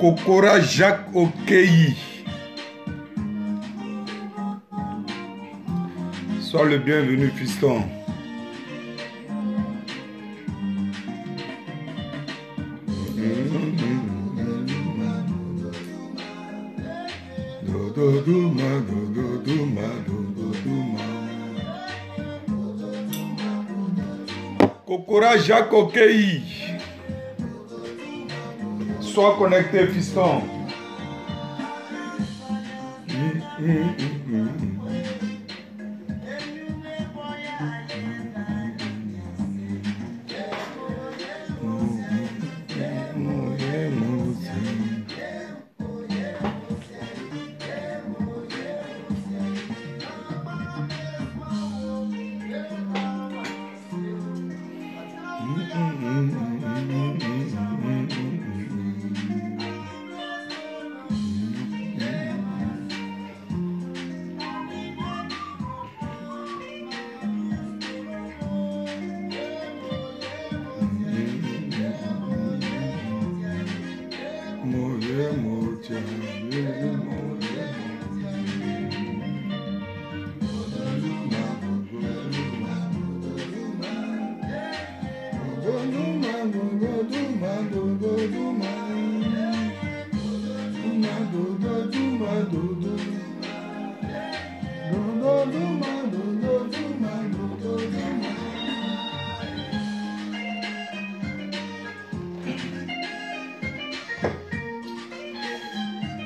Kokora Jacques Okeyi. Sois le bienvenu, fiston. Kokora Jacques Okeyi. Sois connecté, fiston.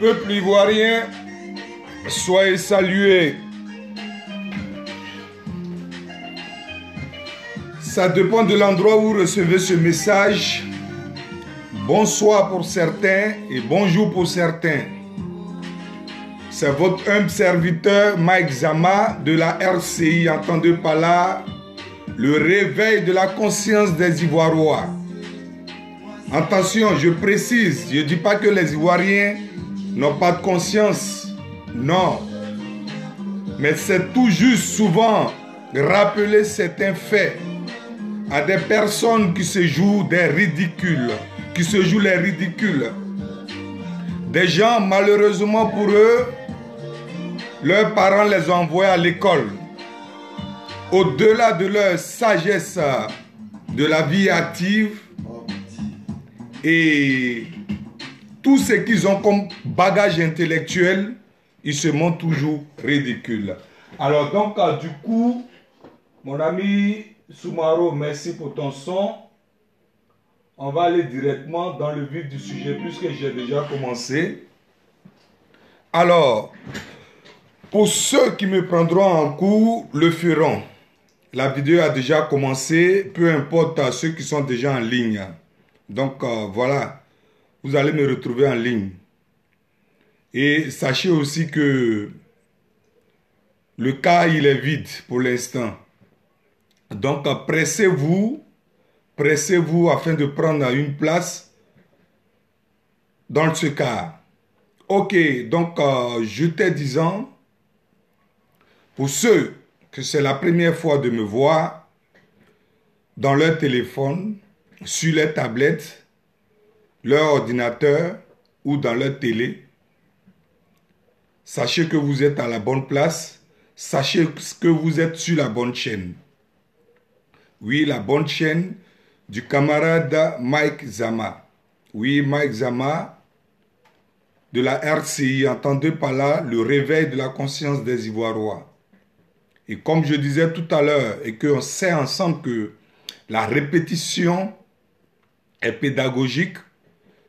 Peuple ivoirien, soyez salués. Ça dépend de l'endroit où vous recevez ce message. Bonsoir pour certains et bonjour pour certains. C'est votre humble serviteur Mike Zama de la RCI, entendez par là le réveil de la conscience des Ivoiriens. Attention, je précise, je ne dis pas que les Ivoiriens n'ont pas de conscience, non. Mais c'est tout juste souvent rappeler certains faits à des personnes qui se jouent des ridicules, qui se jouent les ridicules. Des gens, malheureusement pour eux, leurs parents les ont envoyés à l'école. Au-delà de leur sagesse de la vie active et tout ce qu'ils ont comme bagage intellectuel, ils se montrent toujours ridicules. Alors donc, du coup, mon ami Soumaro, merci pour ton son. On va aller directement dans le vif du sujet puisque j'ai déjà commencé. Alors, pour ceux qui me prendront en cours, le feront. La vidéo a déjà commencé, peu importe ceux qui sont déjà en ligne. Donc voilà, vous allez me retrouver en ligne. Et sachez aussi que le cas, il est vide pour l'instant. Donc pressez-vous afin de prendre une place dans ce cas. Ok, donc je te disant, pour ceux que c'est la première fois de me voir dans leur téléphone, sur les tablettes, leur ordinateur ou dans leur télé, sachez que vous êtes à la bonne place, sachez que vous êtes sur la bonne chaîne. Oui, la bonne chaîne du camarade Mike Zama. Oui, Mike Zama de la RCI, entendez par là le réveil de la conscience des Ivoiriens. Et comme je disais tout à l'heure, et qu'on sait ensemble que la répétition est pédagogique,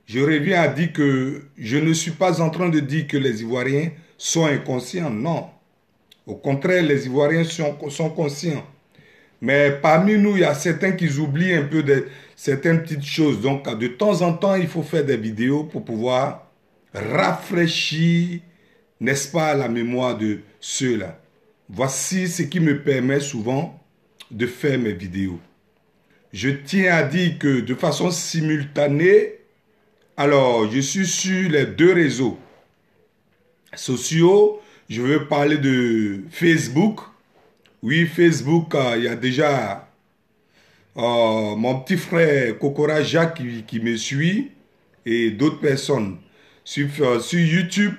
je reviens à dire que je ne suis pas en train de dire que les Ivoiriens sont inconscients, non. Au contraire, les Ivoiriens sont conscients. Mais parmi nous, il y a certains qui oublient un peu certaines petites choses. Donc, de temps en temps, il faut faire des vidéos pour pouvoir rafraîchir, n'est-ce pas, la mémoire de ceux-là. Voici ce qui me permet souvent de faire mes vidéos. Je tiens à dire que de façon simultanée, alors je suis sur les deux réseaux sociaux. Je veux parler de Facebook. Oui, Facebook, il y a déjà mon petit frère Kokora Jacques qui me suit et d'autres personnes. Sur YouTube,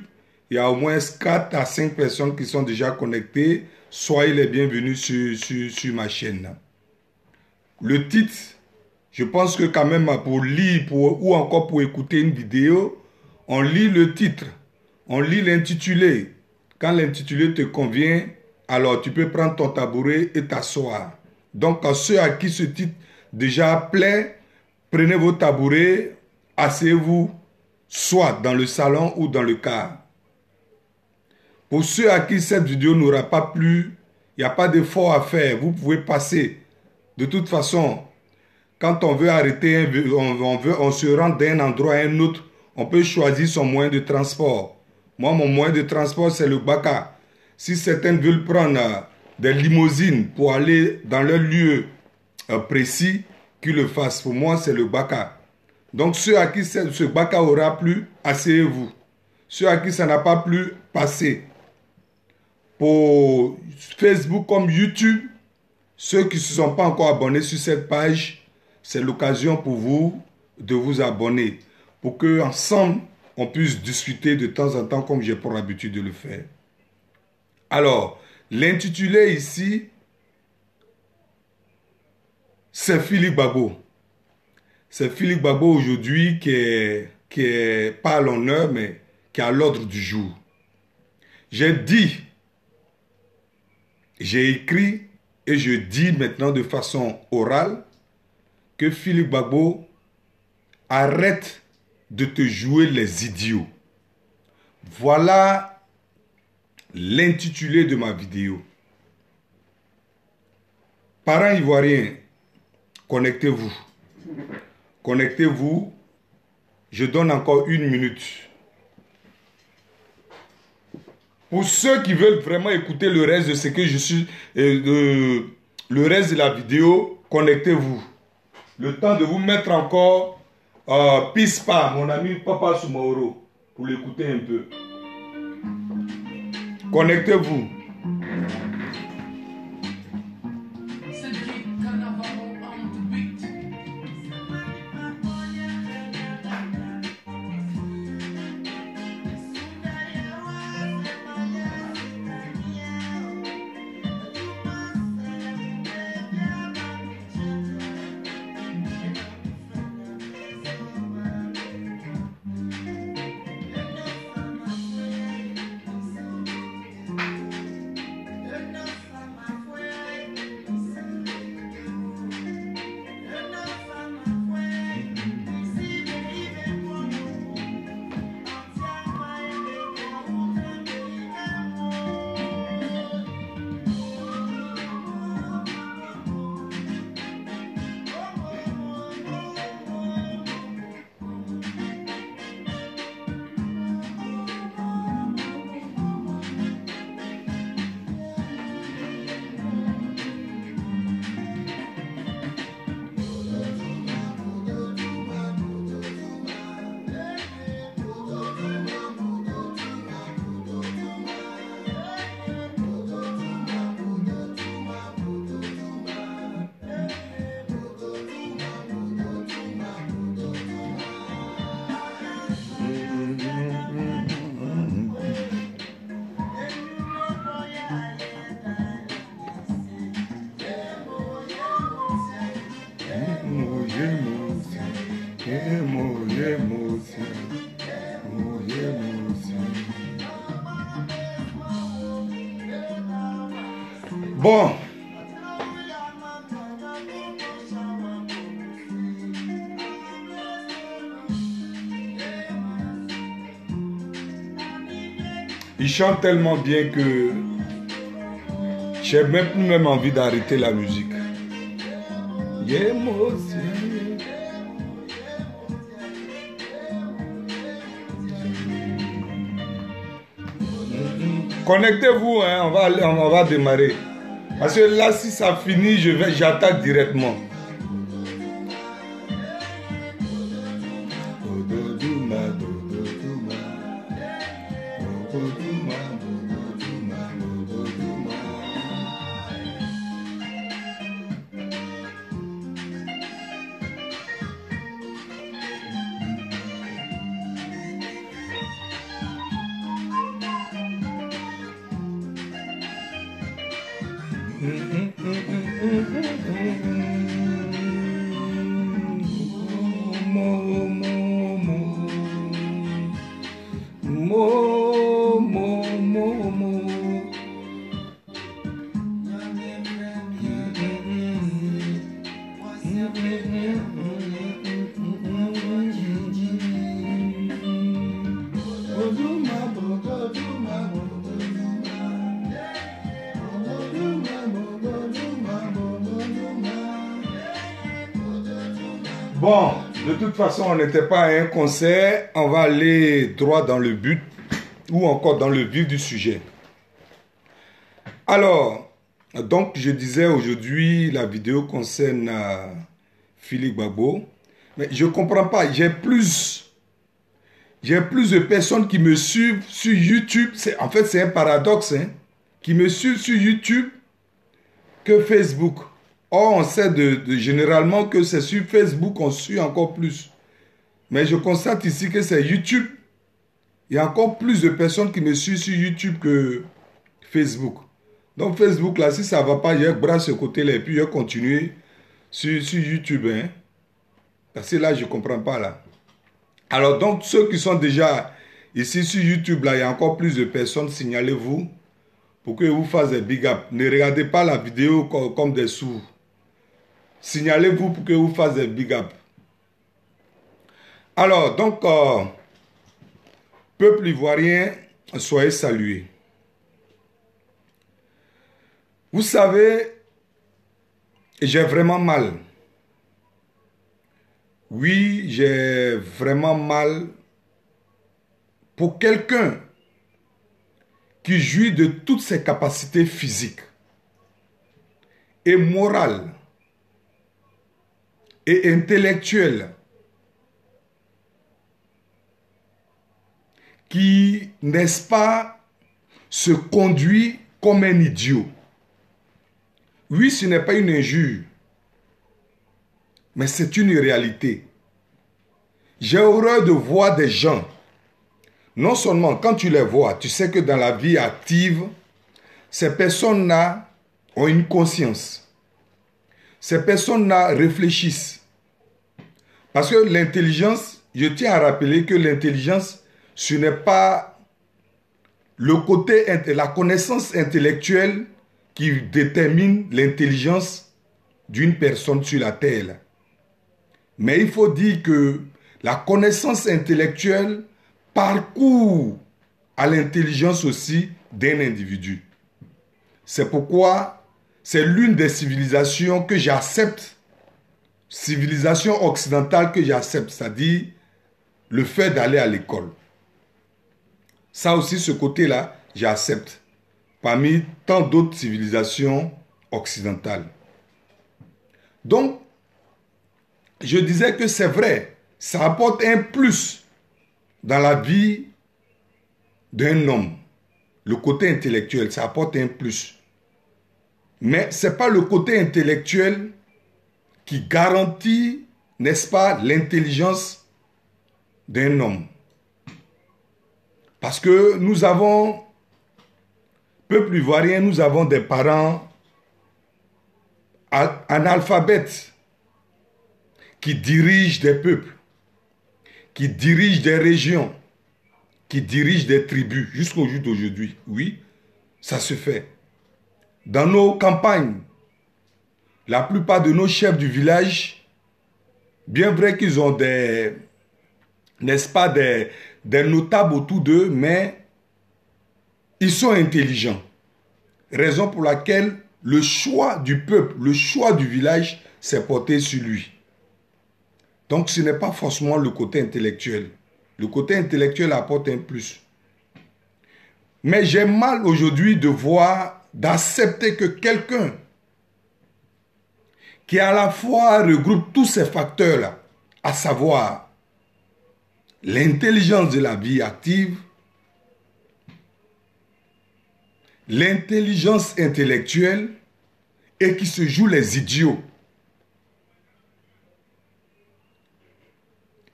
il y a au moins 4 à 5 personnes qui sont déjà connectées. Soyez les bienvenus sur ma chaîne. Le titre, je pense que quand même pour lire ou encore pour écouter une vidéo, on lit le titre, on lit l'intitulé. Quand l'intitulé te convient, alors tu peux prendre ton tabouret et t'asseoir. Donc, à ceux à qui ce titre déjà plaît, prenez vos tabourets, asseyez-vous, soit dans le salon ou dans le car. Pour ceux à qui cette vidéo n'aura pas plu, il n'y a pas d'effort à faire, vous pouvez passer. De toute façon, quand on veut arrêter, on se rend d'un endroit à un autre, on peut choisir son moyen de transport. Moi, mon moyen de transport, c'est le Baka. Si certains veulent prendre des limousines pour aller dans leur lieu précis, qu'ils le fassent. Pour moi, c'est le Baka. Donc, ceux à qui ce Baka aura plu, asseyez-vous. Ceux à qui ça n'a pas plu, passez. Pour Facebook comme YouTube, ceux qui ne se sont pas encore abonnés sur cette page, c'est l'occasion pour vous de vous abonner. Pour qu'ensemble, on puisse discuter de temps en temps comme j'ai pour l'habitude de le faire. Alors, l'intitulé ici, c'est Philippe Gbagbo. C'est Philippe Gbagbo aujourd'hui qui est pas à l'honneur, mais qui est à l'ordre du jour. J'ai dit, j'ai écrit et je dis maintenant de façon orale que Philippe Gbagbo arrête de te jouer les idiots. Voilà l'intitulé de ma vidéo. Parents ivoiriens, connectez-vous. Connectez-vous. Je donne encore 1 minute. Pour ceux qui veulent vraiment écouter le reste de ce que je suis, le reste de la vidéo, connectez-vous. Le temps de vous mettre encore Pispa, mon ami Papa Soumaoro, pour l'écouter un peu. Connectez-vous. Bon. Il chante tellement bien que j'ai même envie d'arrêter la musique. Connectez-vous, hein, on va démarrer. Parce que là, si ça finit, j'attaque directement. Bon, de toute façon, on n'était pas à un concert. On va aller droit dans le but ou encore dans le vif du sujet. Alors, donc je disais aujourd'hui, la vidéo concerne Philippe Gbagbo. Mais je ne comprends pas. J'ai plus de personnes qui me suivent sur YouTube. En fait, c'est un paradoxe, hein, qui me suivent sur YouTube que Facebook. Or, on sait généralement que c'est sur Facebook qu'on suit encore plus. Mais je constate ici que c'est YouTube. Il y a encore plus de personnes qui me suivent sur YouTube que Facebook. Donc Facebook, là, si ça ne va pas, je vais brasser ce côté-là et puis je vais continuer sur YouTube. Hein. Parce que là, je ne comprends pas, là. Alors, donc, ceux qui sont déjà ici sur YouTube, là, il y a encore plus de personnes, signalez-vous pour que vous fassiez des big up. Ne regardez pas la vidéo comme des sourds. Signalez-vous pour que vous fassiez des big up. Alors, donc, peuple ivoirien, soyez salués. Vous savez, j'ai vraiment mal. Oui, j'ai vraiment mal pour quelqu'un qui jouit de toutes ses capacités physiques et morales et intellectuelles, qui, n'est-ce pas, se conduit comme un idiot. Oui, ce n'est pas une injure, mais c'est une réalité. J'ai horreur de voir des gens, non seulement quand tu les vois, tu sais que dans la vie active, ces personnes-là ont une conscience. Ces personnes-là réfléchissent. Parce que l'intelligence, je tiens à rappeler que l'intelligence, ce n'est pas le côté, la connaissance intellectuelle qui détermine l'intelligence d'une personne sur la terre. Mais il faut dire que la connaissance intellectuelle parcourt à l'intelligence aussi d'un individu. C'est pourquoi c'est l'une des civilisations que j'accepte, civilisation occidentale que j'accepte, c'est-à-dire le fait d'aller à l'école. Ça aussi, ce côté-là, j'accepte, parmi tant d'autres civilisations occidentales. Donc, je disais que c'est vrai, ça apporte un plus dans la vie d'un homme. Le côté intellectuel, ça apporte un plus. Mais ce n'est pas le côté intellectuel qui garantit, n'est-ce pas, l'intelligence d'un homme. Parce que nous avons, peuple ivoirien, nous avons des parents analphabètes qui dirigent des peuples, qui dirigent des régions, qui dirigent des tribus jusqu'au jour d'aujourd'hui. Oui, ça se fait. Dans nos campagnes, la plupart de nos chefs du village, bien vrai qu'ils ont des, n'est-ce pas, des notables autour d'eux, mais ils sont intelligents. Raison pour laquelle le choix du peuple, le choix du village s'est porté sur lui. Donc ce n'est pas forcément le côté intellectuel. Le côté intellectuel apporte un plus. Mais j'ai mal aujourd'hui de voir, d'accepter que quelqu'un qui à la fois regroupe tous ces facteurs-là, à savoir l'intelligence de la vie active, l'intelligence intellectuelle et qui se joue les idiots.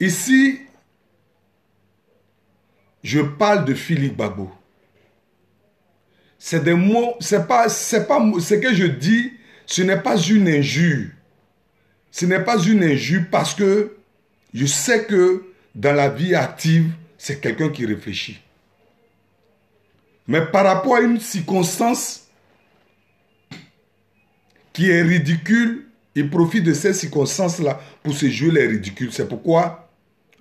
Ici, je parle de Philippe Gbagbo. c'est des mots, ce que je dis, ce n'est pas une injure. Ce n'est pas une injure parce que je sais que dans la vie active, c'est quelqu'un qui réfléchit. Mais par rapport à une circonstance qui est ridicule, il profite de ces circonstances-là pour se jouer les ridicules. C'est pourquoi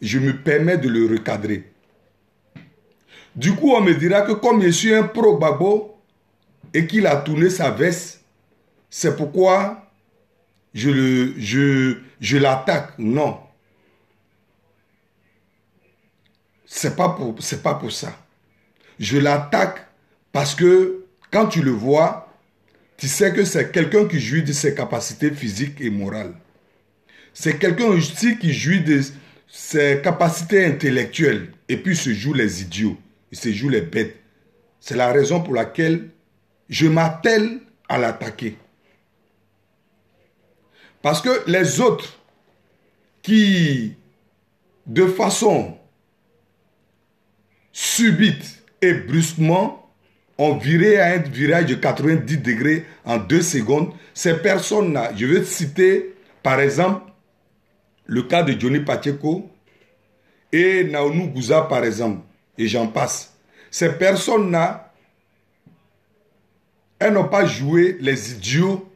je me permets de le recadrer. Du coup, on me dira que comme je suis un pro-Gbagbo et qu'il a tourné sa veste, c'est pourquoi je l'attaque. Non. C'est pas pour ça. Je l'attaque parce que quand tu le vois, tu sais que c'est quelqu'un qui jouit de ses capacités physiques et morales. C'est quelqu'un aussi qui jouit de ses capacités intellectuelles et puis se joue les idiots, il se joue les bêtes. C'est la raison pour laquelle je m'attelle à l'attaquer. Parce que les autres qui, de façon subite et brusquement, ont viré à un virage de 90 degrés en 2 secondes, ces personnes-là, je vais citer par exemple le cas de Johnny Pacheco et Naounou Gouza par exemple, et j'en passe. Ces personnes-là, elles n'ont pas joué les idiots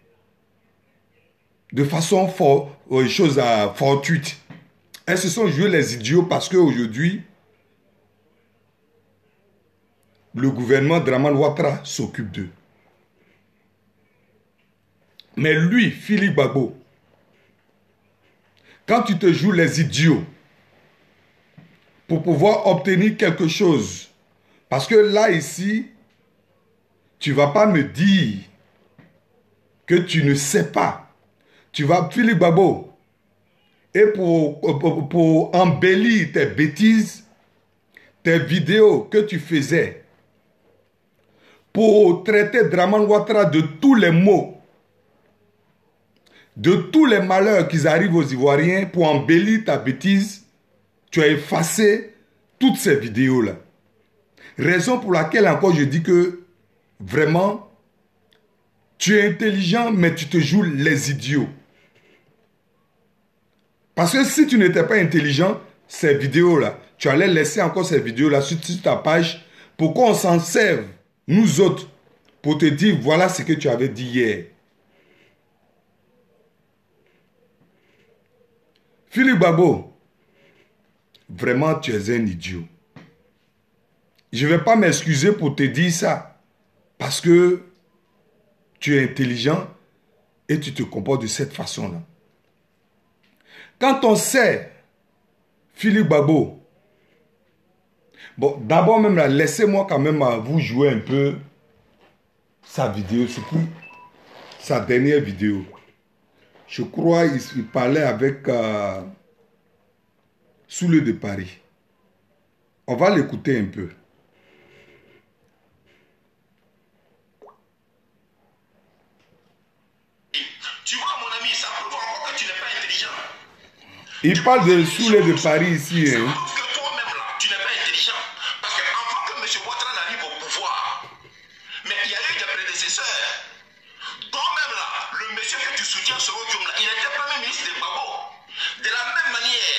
de façon fortuite. Elles se sont jouées les idiots parce qu'aujourd'hui, le gouvernement Draman Ouattara s'occupe d'eux. Mais lui, Philippe Gbagbo, quand tu te joues les idiots pour pouvoir obtenir quelque chose, parce que là, ici, tu ne vas pas me dire que tu ne sais pas. Tu vas, Philippe Gbagbo, et pour embellir tes bêtises, tes vidéos que tu faisais, pour traiter Draman Ouattara de tous les maux, de tous les malheurs qui arrivent aux Ivoiriens, pour embellir ta bêtise, tu as effacé toutes ces vidéos-là. Raison pour laquelle encore je dis que vraiment, tu es intelligent, mais tu te joues les idiots. Parce que si tu n'étais pas intelligent, ces vidéos-là, tu allais laisser encore ces vidéos-là sur ta page pour qu'on s'en serve, nous autres, pour te dire voilà ce que tu avais dit hier. Philippe Gbagbo, vraiment tu es un idiot. Je ne vais pas m'excuser pour te dire ça, parce que tu es intelligent et tu te comportes de cette façon-là. Quand on sait, Philippe Gbagbo, bon, d'abord même là, laissez-moi quand même vous jouer un peu sa vidéo, c'est qui sa dernière vidéo. Je crois qu'il parlait avec Soule de Paris. On va l'écouter un peu. Tu vois, mon ami, ça prouve encore que tu n'es pas intelligent. Il parle de Soule de Paris ici. Ça prouve que toi-même là, tu n'es pas intelligent. Parce qu'avant que M. Ouattara n'arrive au pouvoir, mais il y a eu des prédécesseurs. Toi-même là, le monsieur que tu soutiens, Soro Diom là, il était premier ministre de Gbagbo. De la même manière,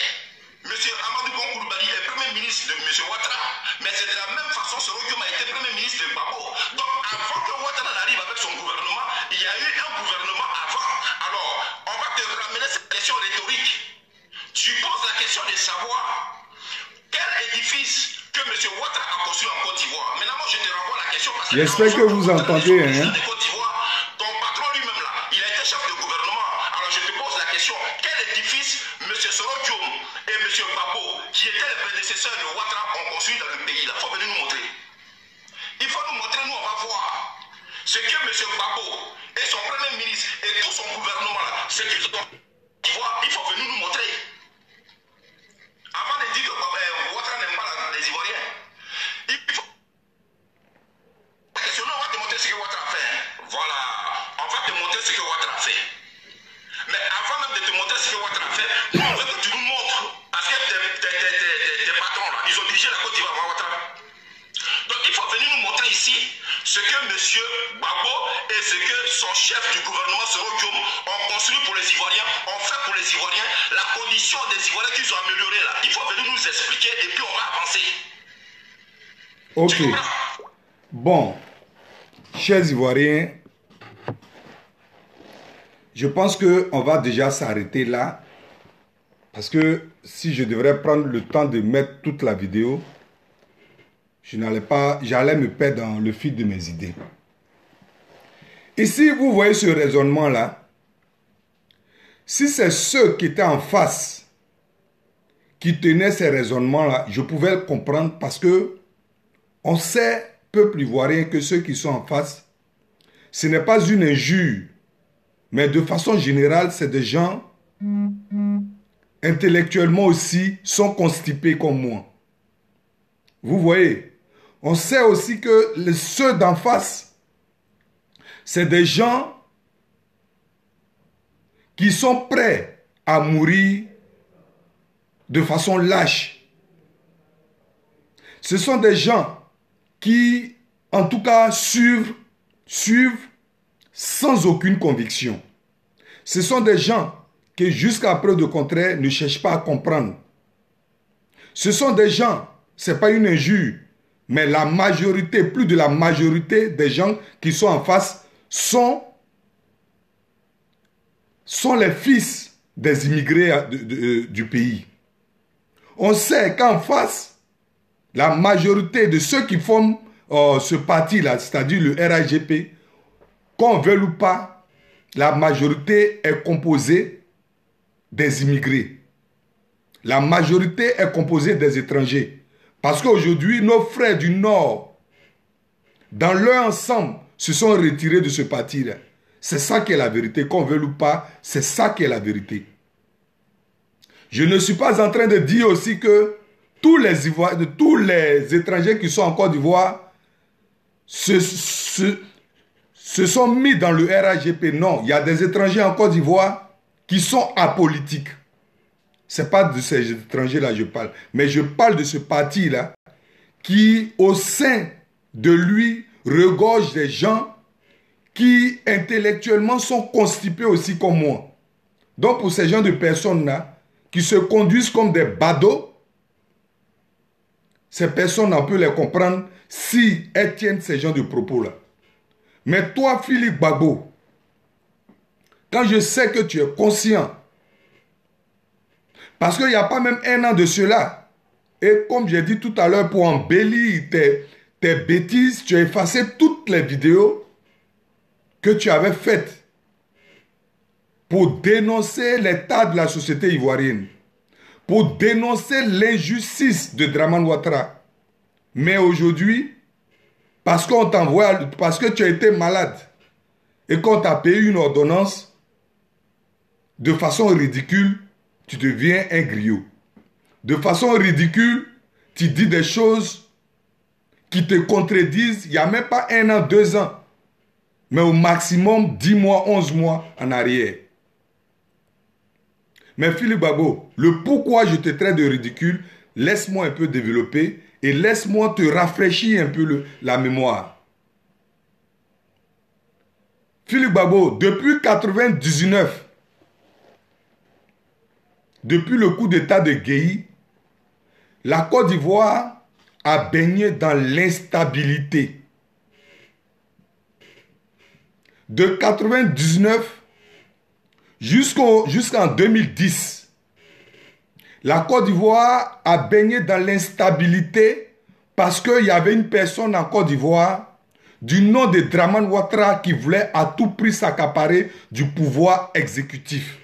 M. Amadou Bon Coulibaly est premier ministre de M. Ouattara. Mais c'est de la même façon, Soro Diom a été premier ministre de Gbagbo. Donc avant que Ouattara n'arrive avec son gouvernement, il y a eu un gouvernement avant. Alors, on va te ramener cette question rhétorique. Tu poses la question de savoir quel édifice que M. Ouattara a construit en Côte d'Ivoire. Maintenant, moi, je te renvoie la question parce que... J'espère que vous entendez, hein. Ton patron lui-même là, il a été chef de gouvernement. Alors, je te pose la question, quel édifice M. Soro Diom et M. Gbagbo, qui étaient les prédécesseurs de Ouattara, ont construit dans le pays là? Il faut venir nous montrer. Il faut nous montrer, nous, on va voir ce que M. Gbagbo et son premier ministre et tout son gouvernement là, ce qu'ils ont... Il faut venir nous montrer. Avant de dire que Ouattara n'aime pas les Ivoiriens, il faut... On va te montrer ce que Ouattara a fait. Voilà, on va te montrer ce que Ouattara a fait. Mais avant même de te montrer ce que Ouattara a fait, on veut que tu nous montres. Parce que tes patrons là, ils ont dirigé la Côte d'Ivoire avant Ouattara. Donc il faut venir nous montrer ici ce que M. son chef du gouvernement, Soro Diom, ont construit pour les Ivoiriens, ont fait pour les Ivoiriens, la condition des Ivoiriens qu'ils ont améliorée là. Il faut venir nous expliquer et puis on va avancer. Ok. Bon, chers Ivoiriens, je pense qu'on va déjà s'arrêter là. Parce que si je devrais prendre le temps de mettre toute la vidéo, j'allais me perdre dans le fil de mes idées. Ici, vous voyez ce raisonnement-là. Si c'est ceux qui étaient en face qui tenaient ces raisonnements-là, je pouvais le comprendre parce que on sait, peuple ivoirien, que ceux qui sont en face, ce n'est pas une injure, mais de façon générale, c'est des gens intellectuellement aussi sont constipés comme moi. Vous voyez, on sait aussi que ceux d'en face, c'est des gens qui sont prêts à mourir de façon lâche. Ce sont des gens qui, en tout cas, suivent sans aucune conviction. Ce sont des gens qui, jusqu'à preuve de contraire, ne cherchent pas à comprendre. Ce sont des gens, ce n'est pas une injure, mais la majorité, plus de la majorité des gens qui sont en face sont les fils des immigrés du pays. On sait qu'en face, la majorité de ceux qui forment ce parti-là, c'est-à-dire le RAGP, qu'on veuille ou pas, la majorité est composée des immigrés. La majorité est composée des étrangers. Parce qu'aujourd'hui, nos frères du Nord, dans leur ensemble, se sont retirés de ce parti-là. C'est ça qui est la vérité. Qu'on veuille ou pas, c'est ça qui est la vérité. Je ne suis pas en train de dire aussi que tous les étrangers qui sont en Côte d'Ivoire se sont mis dans le RAGP. Non, il y a des étrangers en Côte d'Ivoire qui sont apolitiques. Ce n'est pas de ces étrangers-là que je parle. Mais je parle de ce parti-là qui, au sein de lui, regorge des gens qui, intellectuellement, sont constipés aussi comme moi. Donc, pour ces gens de personnes-là, qui se conduisent comme des badauds, ces personnes, on peut les comprendre si elles tiennent ces gens de propos-là. Mais toi, Philippe Gbagbo, quand je sais que tu es conscient, parce qu'il n'y a pas même un an de cela, et comme j'ai dit tout à l'heure, pour embellir tes bêtises, tu as effacé toutes les vidéos que tu avais faites pour dénoncer l'état de la société ivoirienne, pour dénoncer l'injustice de Dramane Ouattara. Mais aujourd'hui, parce qu'on t'envoie, parce que tu as été malade et qu'on t'a payé une ordonnance, de façon ridicule, tu deviens un griot. De façon ridicule, tu dis des choses qui te contredisent. Il n'y a même pas 1 an, 2 ans, mais au maximum 10 mois, 11 mois en arrière. Mais Philippe Gbagbo, le pourquoi je te traite de ridicule, laisse-moi un peu développer et laisse-moi te rafraîchir un peu la mémoire. Philippe Gbagbo, depuis 1999, depuis le coup d'état de Guéhi, la Côte d'Ivoire a baigné dans l'instabilité. De 1999 jusqu'en 2010, la Côte d'Ivoire a baigné dans l'instabilité parce qu'il y avait une personne en Côte d'Ivoire du nom de Dramane Ouattara qui voulait à tout prix s'accaparer du pouvoir exécutif.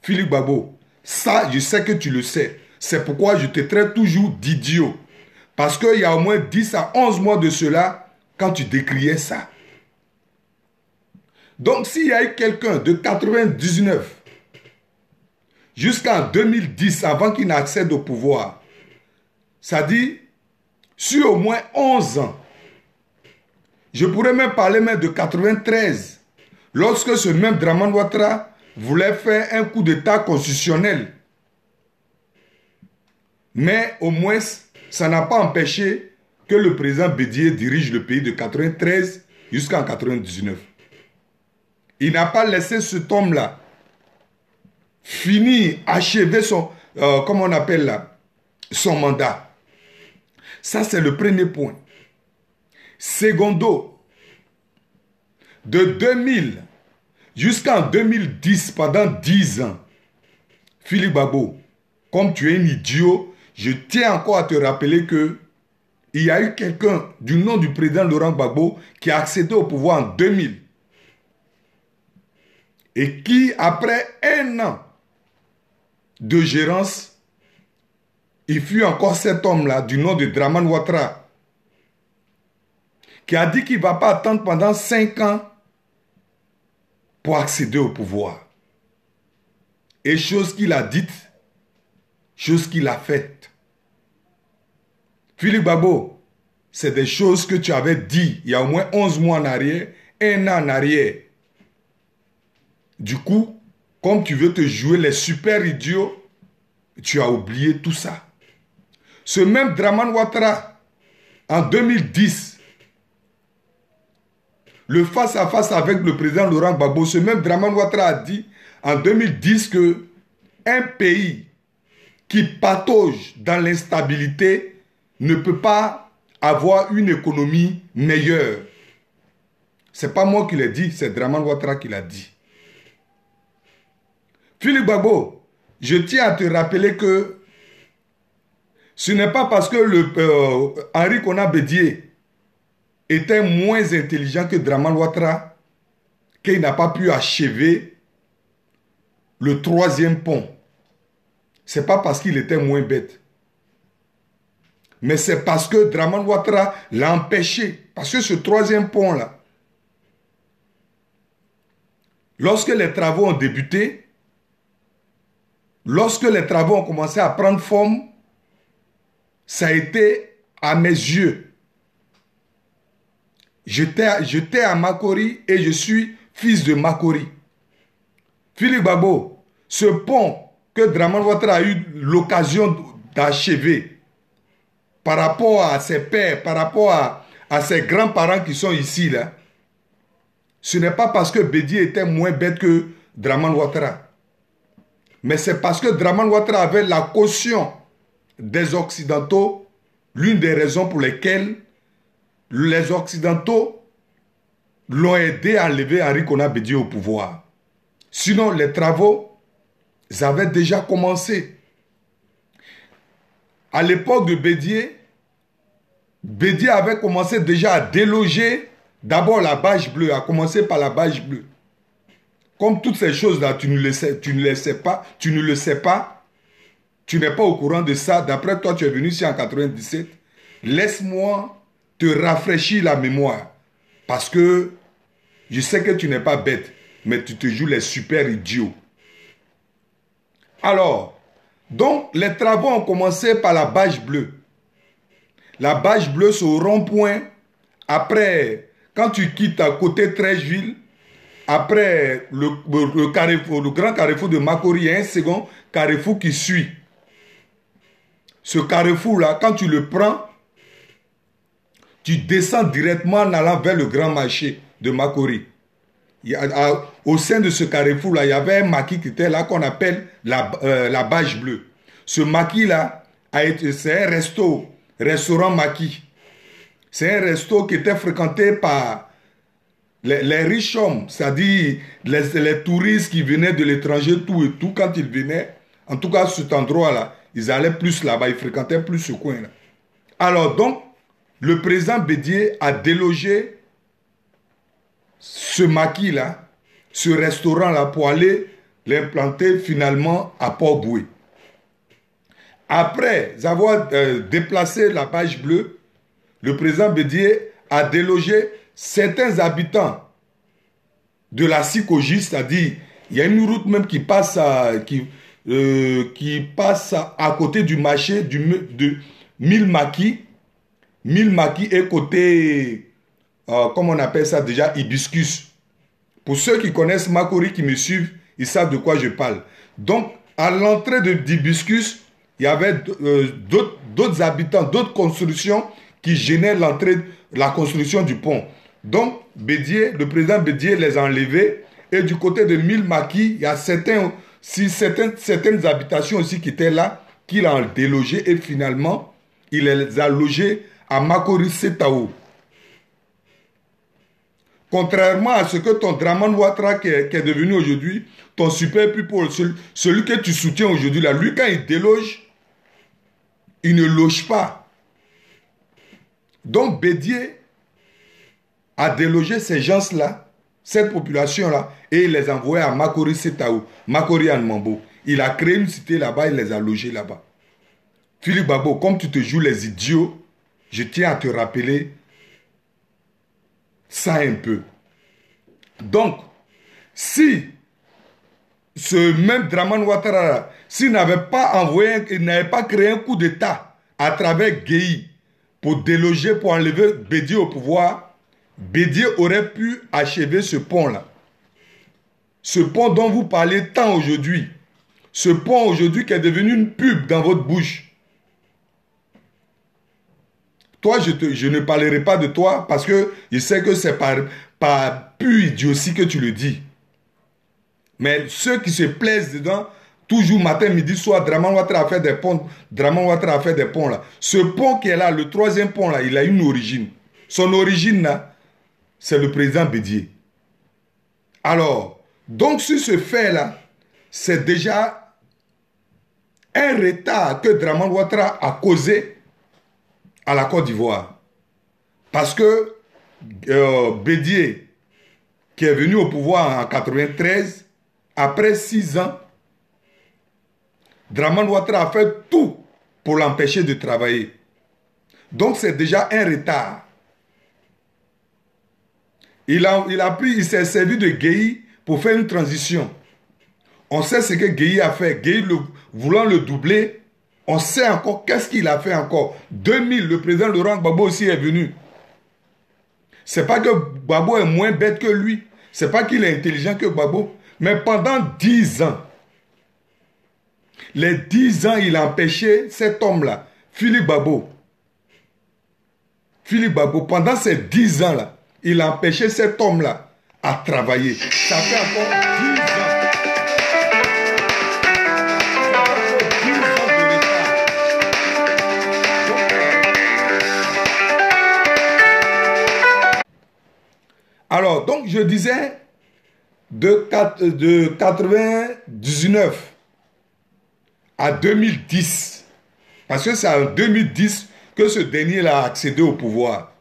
Philippe Gbagbo, ça, je sais que tu le sais. C'est pourquoi je te traite toujours d'idiot. Parce qu'il y a au moins 10 à 11 mois de cela, quand tu décriais ça. Donc, s'il y a eu quelqu'un de 99 jusqu'en 2010, avant qu'il n'accède au pouvoir, ça dit, sur au moins 11 ans, je pourrais même parler même de 93, lorsque ce même Dramane Ouattara voulait faire un coup d'état constitutionnel. Mais au moins, ça n'a pas empêché que le président Bédié dirige le pays de 93 jusqu'en 99. Il n'a pas laissé cet homme-là finir, achever son, comment on appelle là, son mandat. Ça, c'est le premier point. Secondo, de 2000 jusqu'en 2010, pendant 10 ans, Philippe Gbagbo, comme tu es un idiot, je tiens encore à te rappeler que il y a eu quelqu'un du nom du président Laurent Gbagbo qui a accédé au pouvoir en 2000 et qui, après 1 an de gérance, il fut encore cet homme-là du nom de Dramane Ouattara qui a dit qu'il ne va pas attendre pendant 5 ans pour accéder au pouvoir. Et chose qu'il a dite, chose qu'il a faite. Philippe Gbagbo, c'est des choses que tu avais dit il y a au moins 11 mois en arrière, 1 an en arrière. Du coup, comme tu veux te jouer les super idiots, tu as oublié tout ça. Ce même Dramane Ouattara, en 2010, le face-à-face avec le président Laurent Gbagbo, ce même Dramane Ouattara a dit en 2010 que un pays qui patauge dans l'instabilité ne peut pas avoir une économie meilleure. Ce n'est pas moi qui l'ai dit, c'est Dramane Ouattara qui l'a dit. Philippe Gbagbo, je tiens à te rappeler que ce n'est pas parce que Henri Konan Bédié était moins intelligent que Dramane Ouattara qu'il n'a pas pu achever le 3e pont. Ce n'est pas parce qu'il était moins bête. Mais c'est parce que Dramane Ouattara l'a empêché. Parce que ce 3e pont-là, lorsque les travaux ont débuté, lorsque les travaux ont commencé à prendre forme, ça a été à mes yeux. J'étais à Makori et je suis fils de Makori. Philippe Gbagbo, ce pont que Dramane Ouattara a eu l'occasion d'achever par rapport à ses pères, par rapport à ses grands-parents qui sont ici, là, ce n'est pas parce que Bédié était moins bête que Dramane Ouattara. Mais c'est parce que Dramane Ouattara avait la caution des Occidentaux, l'une des raisons pour lesquelles les Occidentaux l'ont aidé à enlever Henri Konan Bédié au pouvoir. Sinon, les travaux avaient déjà commencé. À l'époque de Bédié, Bédié avait commencé déjà à déloger d'abord la bâche bleue, à commencer par la bâche bleue. Comme toutes ces choses-là, tu ne le sais pas, tu n'es pas au courant de ça. D'après toi, tu es venu ici en 97. Laisse-moi te rafraîchir la mémoire. Parce que je sais que tu n'es pas bête, mais tu te joues les super idiots. Alors, donc, les travaux ont commencé par la bâche bleue. La bâche bleue, c'est au rond-point. Après, quand tu quittes à côté Trècheville, après le carrefour, le grand carrefour de Makori, il y a un second carrefour qui suit. Ce carrefour-là, quand tu le prends, tu descends directement en allant vers le grand marché de Makori. Au sein de ce carrefour-là, il y avait un maquis qui était là qu'on appelle la bâche bleue. Ce maquis-là, c'est un restaurant maquis. C'est un resto qui était fréquenté par les riches hommes, c'est-à-dire les touristes qui venaient de l'étranger, tout et tout, quand ils venaient, en tout cas cet endroit-là, ils allaient plus là-bas, ils fréquentaient plus ce coin-là. Alors donc, le président Bédié a délogé ce maquis-là, ce restaurant-là, pour aller l'implanter finalement à Port-Boué. Après avoir déplacé la bâche bleue, le président Bédié a délogé certains habitants de la Sikoji, c'est-à-dire, il y a une route même qui passe à côté du marché de Milmaki. Milmaki est côté, comment on appelle ça déjà, Hibiscus. Pour ceux qui connaissent Makori, qui me suivent, ils savent de quoi je parle. Donc, à l'entrée d'Hibiscus, il y avait d'autres habitants, d'autres constructions qui gênaient la construction du pont. Donc, Bédié, le président Bédié les a enlevés Et du côté de Milmaki, il y a certaines habitations aussi qui étaient là, qu'il a délogées et finalement, il les a logées à Makori Setao. Contrairement à ce que ton Draman Ouattara qui est devenu aujourd'hui, ton super people, celui que tu soutiens aujourd'hui, là, lui quand il déloge, il ne loge pas. Donc Bédié a délogé ces gens-là, cette population-là, et il les a envoyés à Makori Setao, Makori Anmambo. Il a créé une cité là-bas, il les a logés là-bas. Philippe Babo, comme tu te joues les idiots, je tiens à te rappeler ça un peu. Donc, si ce même Draman Ouattara, s'il n'avait pas envoyé, il n'avait pas créé un coup d'État à travers Guéhi pour déloger, pour enlever Bédié au pouvoir, Bédié aurait pu achever ce pont-là. Ce pont dont vous parlez tant aujourd'hui. Ce pont aujourd'hui qui est devenu une pub dans votre bouche. Toi, je ne parlerai pas de toi parce que je sais que c'est par pure idiotie que tu le dis. Mais ceux qui se plaisent dedans, toujours matin, midi, soir, Draman Ouattara a fait des ponts. Draman Ouattara a fait des ponts là. Ce pont qui est là, le troisième pont là, il a une origine. Son origine là, c'est le président Bédié. Alors, donc sur ce fait là, c'est déjà un retard que Draman Ouattara a causé à la Côte d'Ivoire. Parce que Bédié, qui est venu au pouvoir en 1993, après 6 ans, Draman Ouattara a fait tout pour l'empêcher de travailler. Donc c'est déjà un retard. Il s'est servi de Guéhi pour faire une transition. On sait ce que Guéhi a fait. Guéhi, voulant le doubler, on sait encore qu'est-ce qu'il a fait encore. 2000, le président Laurent Gbagbo aussi est venu. C'est pas que Gbagbo est moins bête que lui. C'est pas qu'il est intelligent que Gbagbo. Mais pendant 10 ans, les 10 ans, il a empêché cet homme-là, Philippe Gbagbo. Philippe Gbagbo, pendant ces 10 ans-là, il a empêché cet homme-là à travailler. Ça fait encore 10 ans. Alors, donc je disais, de 99 à 2010, parce que c'est en 2010 que ce dernier a accédé au pouvoir.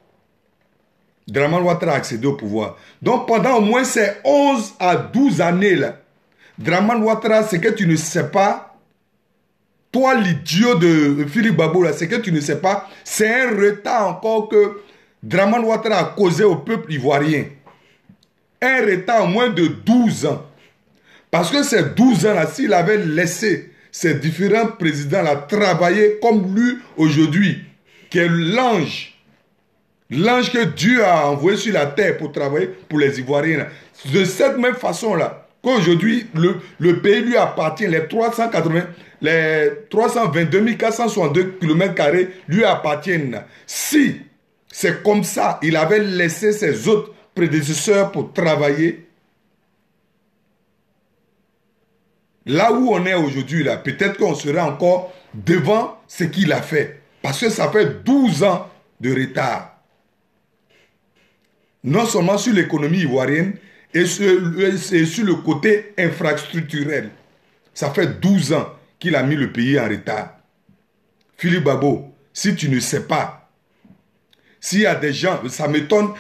Draman Ouattara a accédé au pouvoir. Donc pendant au moins ces 11 à 12 années-là, Draman Ouattara, c'est que tu ne sais pas, toi l'idiot de Philippe Gbagbo, c'est que tu ne sais pas, c'est un retard encore que Draman Ouattara a causé au peuple ivoirien. Un retard au moins de 12 ans. Parce que ces 12 ans-là, s'il avait laissé ces différents présidents-là travailler comme lui aujourd'hui, qui est l'ange que Dieu a envoyé sur la terre pour travailler pour les Ivoiriens. De cette même façon-là, qu'aujourd'hui, le pays lui appartient, les 322 462 km² lui appartiennent. Si c'est comme ça, il avait laissé ses autres prédécesseurs pour travailler, là où on est aujourd'hui, là, peut-être qu'on serait encore devant ce qu'il a fait. Parce que ça fait 12 ans de retard. Non seulement sur l'économie ivoirienne, et sur le côté infrastructurel. Ça fait 12 ans qu'il a mis le pays en retard. Philippe Gbagbo, si tu ne sais pas, s'il y a des gens, ça m'étonne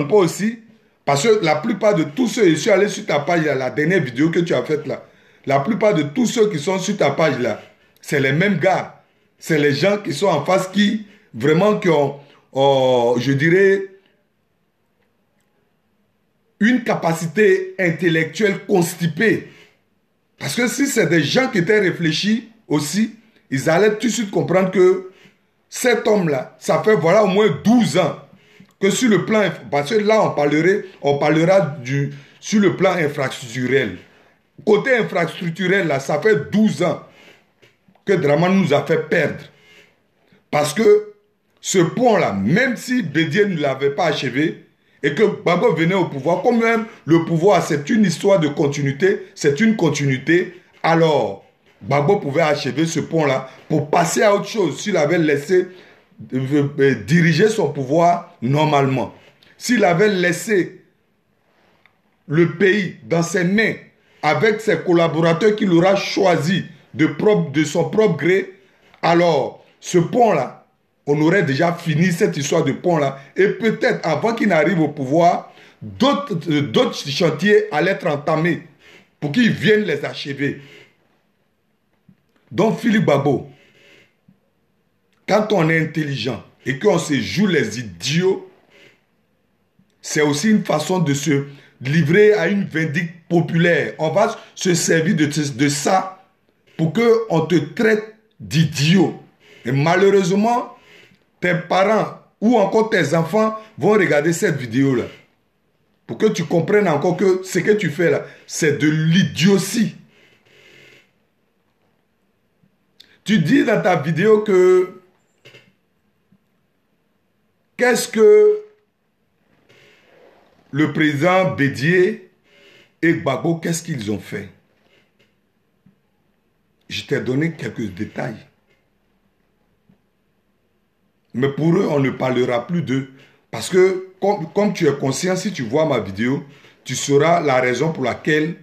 pas aussi, parce que la plupart de tous ceux, je suis allé sur ta page, là, la dernière vidéo que tu as faite là, la plupart de tous ceux qui sont sur ta page là, c'est les mêmes gars. C'est les gens qui sont en face qui, vraiment, qui ont, je dirais, une capacité intellectuelle constipée. Parce que si c'est des gens qui étaient réfléchis aussi, ils allaient tout de suite comprendre que cet homme-là, ça fait voilà au moins 12 ans que sur le plan, parce que là on parlera sur le plan infrastructurel. Côté infrastructurel, là, ça fait 12 ans que Draman nous a fait perdre. Parce que ce pont-là, même si Bédié ne l'avait pas achevé, et que Gbagbo venait au pouvoir, comme même le pouvoir, c'est une histoire de continuité, c'est une continuité, alors Gbagbo pouvait achever ce pont-là pour passer à autre chose s'il avait laissé diriger son pouvoir normalement. S'il avait laissé le pays dans ses mains avec ses collaborateurs qu'il aura choisis de son propre gré, alors ce pont-là, on aurait déjà fini cette histoire de pont-là. Et peut-être, avant qu'il n'arrive au pouvoir, d'autres chantiers allaient être entamés pour qu'ils viennent les achever. Donc, Philippe Gbagbo, quand on est intelligent et qu'on se joue les idiots, c'est aussi une façon de se livrer à une vindicte populaire. On va se servir de ça pour qu'on te traite d'idiot. Et malheureusement, tes parents ou encore tes enfants vont regarder cette vidéo-là. Pour que tu comprennes encore que ce que tu fais là, c'est de l'idiotie. Tu dis dans ta vidéo que qu'est-ce que le président Bédié et Gbagbo, qu'est-ce qu'ils ont fait? Je t'ai donné quelques détails. Mais pour eux, on ne parlera plus d'eux. Parce que, comme tu es conscient, si tu vois ma vidéo, tu sauras la raison pour laquelle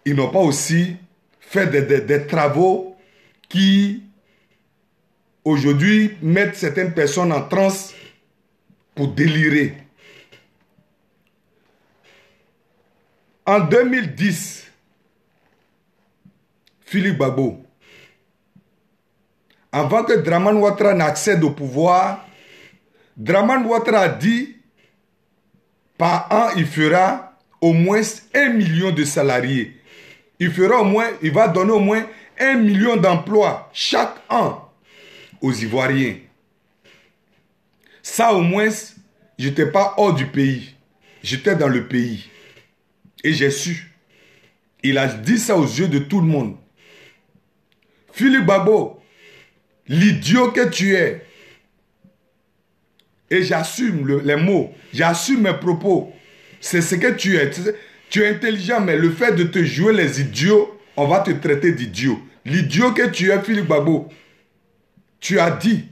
ils n'ont pas aussi fait des travaux qui, aujourd'hui, mettent certaines personnes en transe pour délirer. En 2010, Philippe Gbagbo, avant que Dramane Ouattara n'accède au pouvoir, Dramane Ouattara a dit par an, il fera au moins 1 million de salariés. Il va donner au moins 1 million d'emplois chaque an aux Ivoiriens. Ça au moins, je n'étais pas hors du pays. J'étais dans le pays. Et j'ai su. Il a dit ça aux yeux de tout le monde. Philippe Gbagbo, l'idiot que tu es, et j'assume les mots, j'assume mes propos, c'est ce que tu es. Tu es intelligent, mais le fait de te jouer les idiots, on va te traiter d'idiot. L'idiot que tu es, Philippe Gbagbo, tu as dit.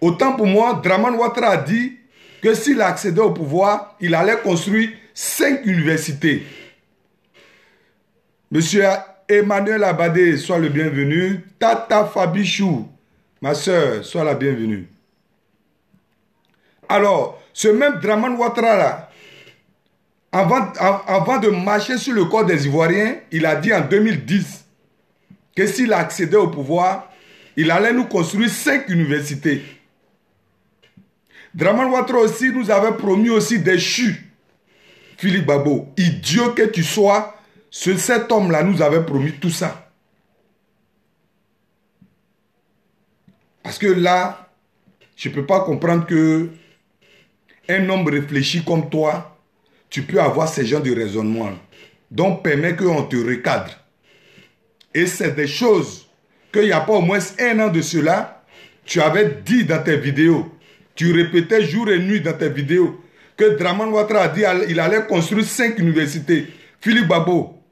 Autant pour moi, Dramane Ouattara a dit que s'il accédait au pouvoir, il allait construire 5 universités. Monsieur Emmanuel Abadé, sois le bienvenu. Tata Fabichou, ma soeur, sois la bienvenue. Alors, ce même Dramane Ouattara là, avant de marcher sur le corps des Ivoiriens, il a dit en 2010 que s'il accédait au pouvoir, il allait nous construire 5 universités. Dramane Ouattara aussi nous avait promis aussi des chus. Philippe Gbagbo, idiot que tu sois, cet homme-là nous avait promis tout ça. Parce que là, je ne peux pas comprendre que un homme réfléchi comme toi, tu peux avoir ces genres de raisonnement. Donc, permet qu'on te recadre. Et c'est des choses qu'il n'y a pas au moins 1 an de cela, tu avais dit dans tes vidéos. Tu répétais jour et nuit dans tes vidéos que Dramane Ouattara a dit qu'il allait construire 5 universités. Philippe Gbagbo,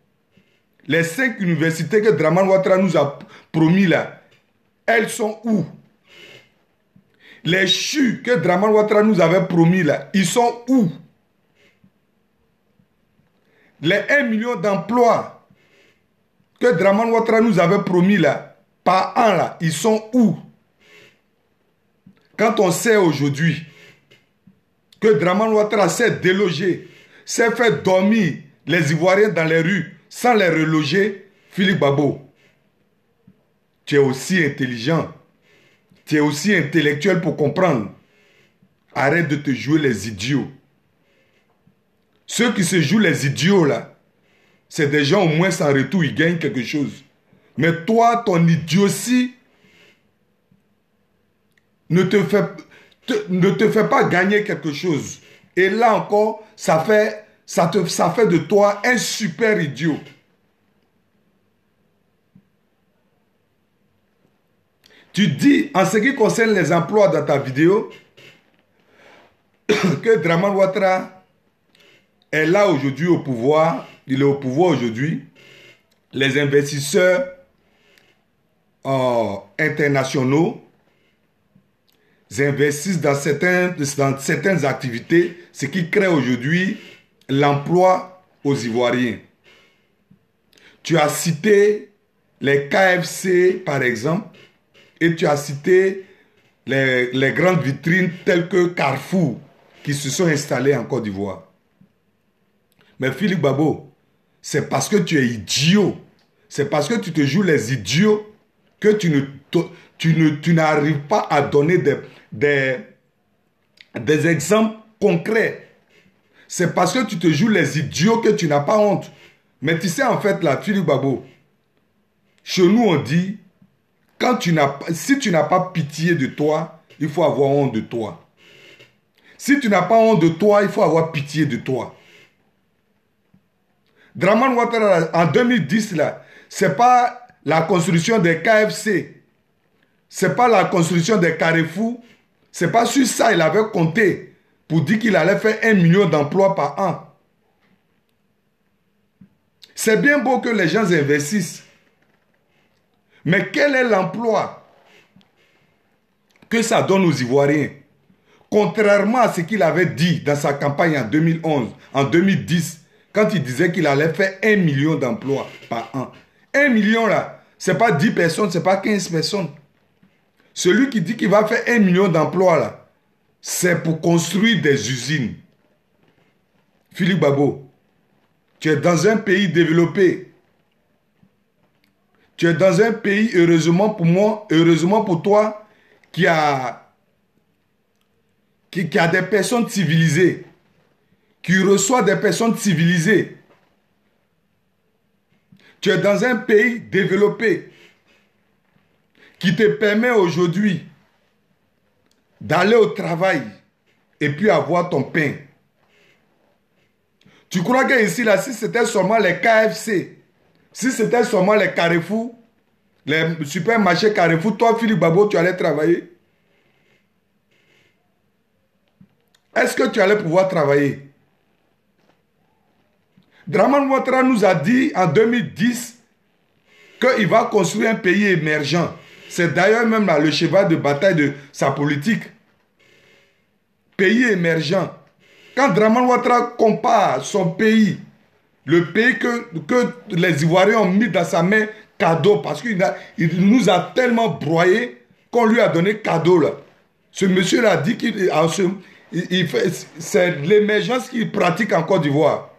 les 5 universités que Dramane Ouattara nous a promis là, elles sont où? Les chus que Dramane Ouattara nous avait promis là, ils sont où? Les 1 million d'emplois que Dramane Ouattara nous avait promis là, par an là, ils sont où? Quand on sait aujourd'hui que Dramane Ouattara s'est délogé, s'est fait dormir les Ivoiriens dans les rues sans les reloger, Philippe Gbagbo, tu es aussi intelligent, tu es aussi intellectuel pour comprendre. Arrête de te jouer les idiots. Ceux qui se jouent les idiots là, c'est des gens au moins sans retour, ils gagnent quelque chose. Mais toi, ton idiotie ne te fait pas gagner quelque chose. Et là encore, ça fait de toi un super idiot. Tu dis, en ce qui concerne les emplois dans ta vidéo, que Draman Ouattara est là aujourd'hui au pouvoir. Il est au pouvoir aujourd'hui. Les investisseurs internationaux investissent dans certaines activités, ce qui crée aujourd'hui l'emploi aux Ivoiriens. Tu as cité les KFC, par exemple, et tu as cité les grandes vitrines telles que Carrefour, qui se sont installées en Côte d'Ivoire. Mais Philippe Babo, c'est parce que tu es idiot, c'est parce que tu te joues les idiots que tu n'arrives pas à donner des exemples concrets. C'est parce que tu te joues les idiots que tu n'as pas honte. Mais tu sais, en fait, là, Philippe Babo, chez nous, on dit, si tu n'as pas pitié de toi, il faut avoir honte de toi. Si tu n'as pas honte de toi, il faut avoir pitié de toi. Draman Ouattara, en 2010, là, c'est pas la construction des KFC, c'est pas la construction des Carrefour, c'est pas sur ça il avait compté pour dire qu'il allait faire 1 million d'emplois par an. C'est bien beau que les gens investissent, mais quel est l'emploi que ça donne aux Ivoiriens? Contrairement à ce qu'il avait dit dans sa campagne en 2011, en 2010, quand il disait qu'il allait faire 1 million d'emplois par an. 1 million là, ce n'est pas 10 personnes, ce n'est pas 15 personnes. Celui qui dit qu'il va faire 1 million d'emplois là, c'est pour construire des usines. Philippe Babo, tu es dans un pays développé. Tu es dans un pays, heureusement pour moi, heureusement pour toi, qui a des personnes civilisées, qui reçoit des personnes civilisées. Tu es dans un pays développé qui te permet aujourd'hui d'aller au travail et puis avoir ton pain. Tu crois que ici, là, si c'était seulement les KFC, si c'était seulement les Carrefour, les supermarchés Carrefour, toi, Philippe Babo, tu allais travailler? Est-ce que tu allais pouvoir travailler? Draman Ouattara nous a dit en 2010 qu'il va construire un pays émergent. C'est d'ailleurs même là le cheval de bataille de sa politique. Pays émergent. Quand Draman Ouattara compare son pays, le pays que les Ivoiriens ont mis dans sa main cadeau, parce qu'il nous a tellement broyé qu'on lui a donné cadeau là. Ce monsieur-là dit qu'il c'est l'émergence qu'il pratique en Côte d'Ivoire.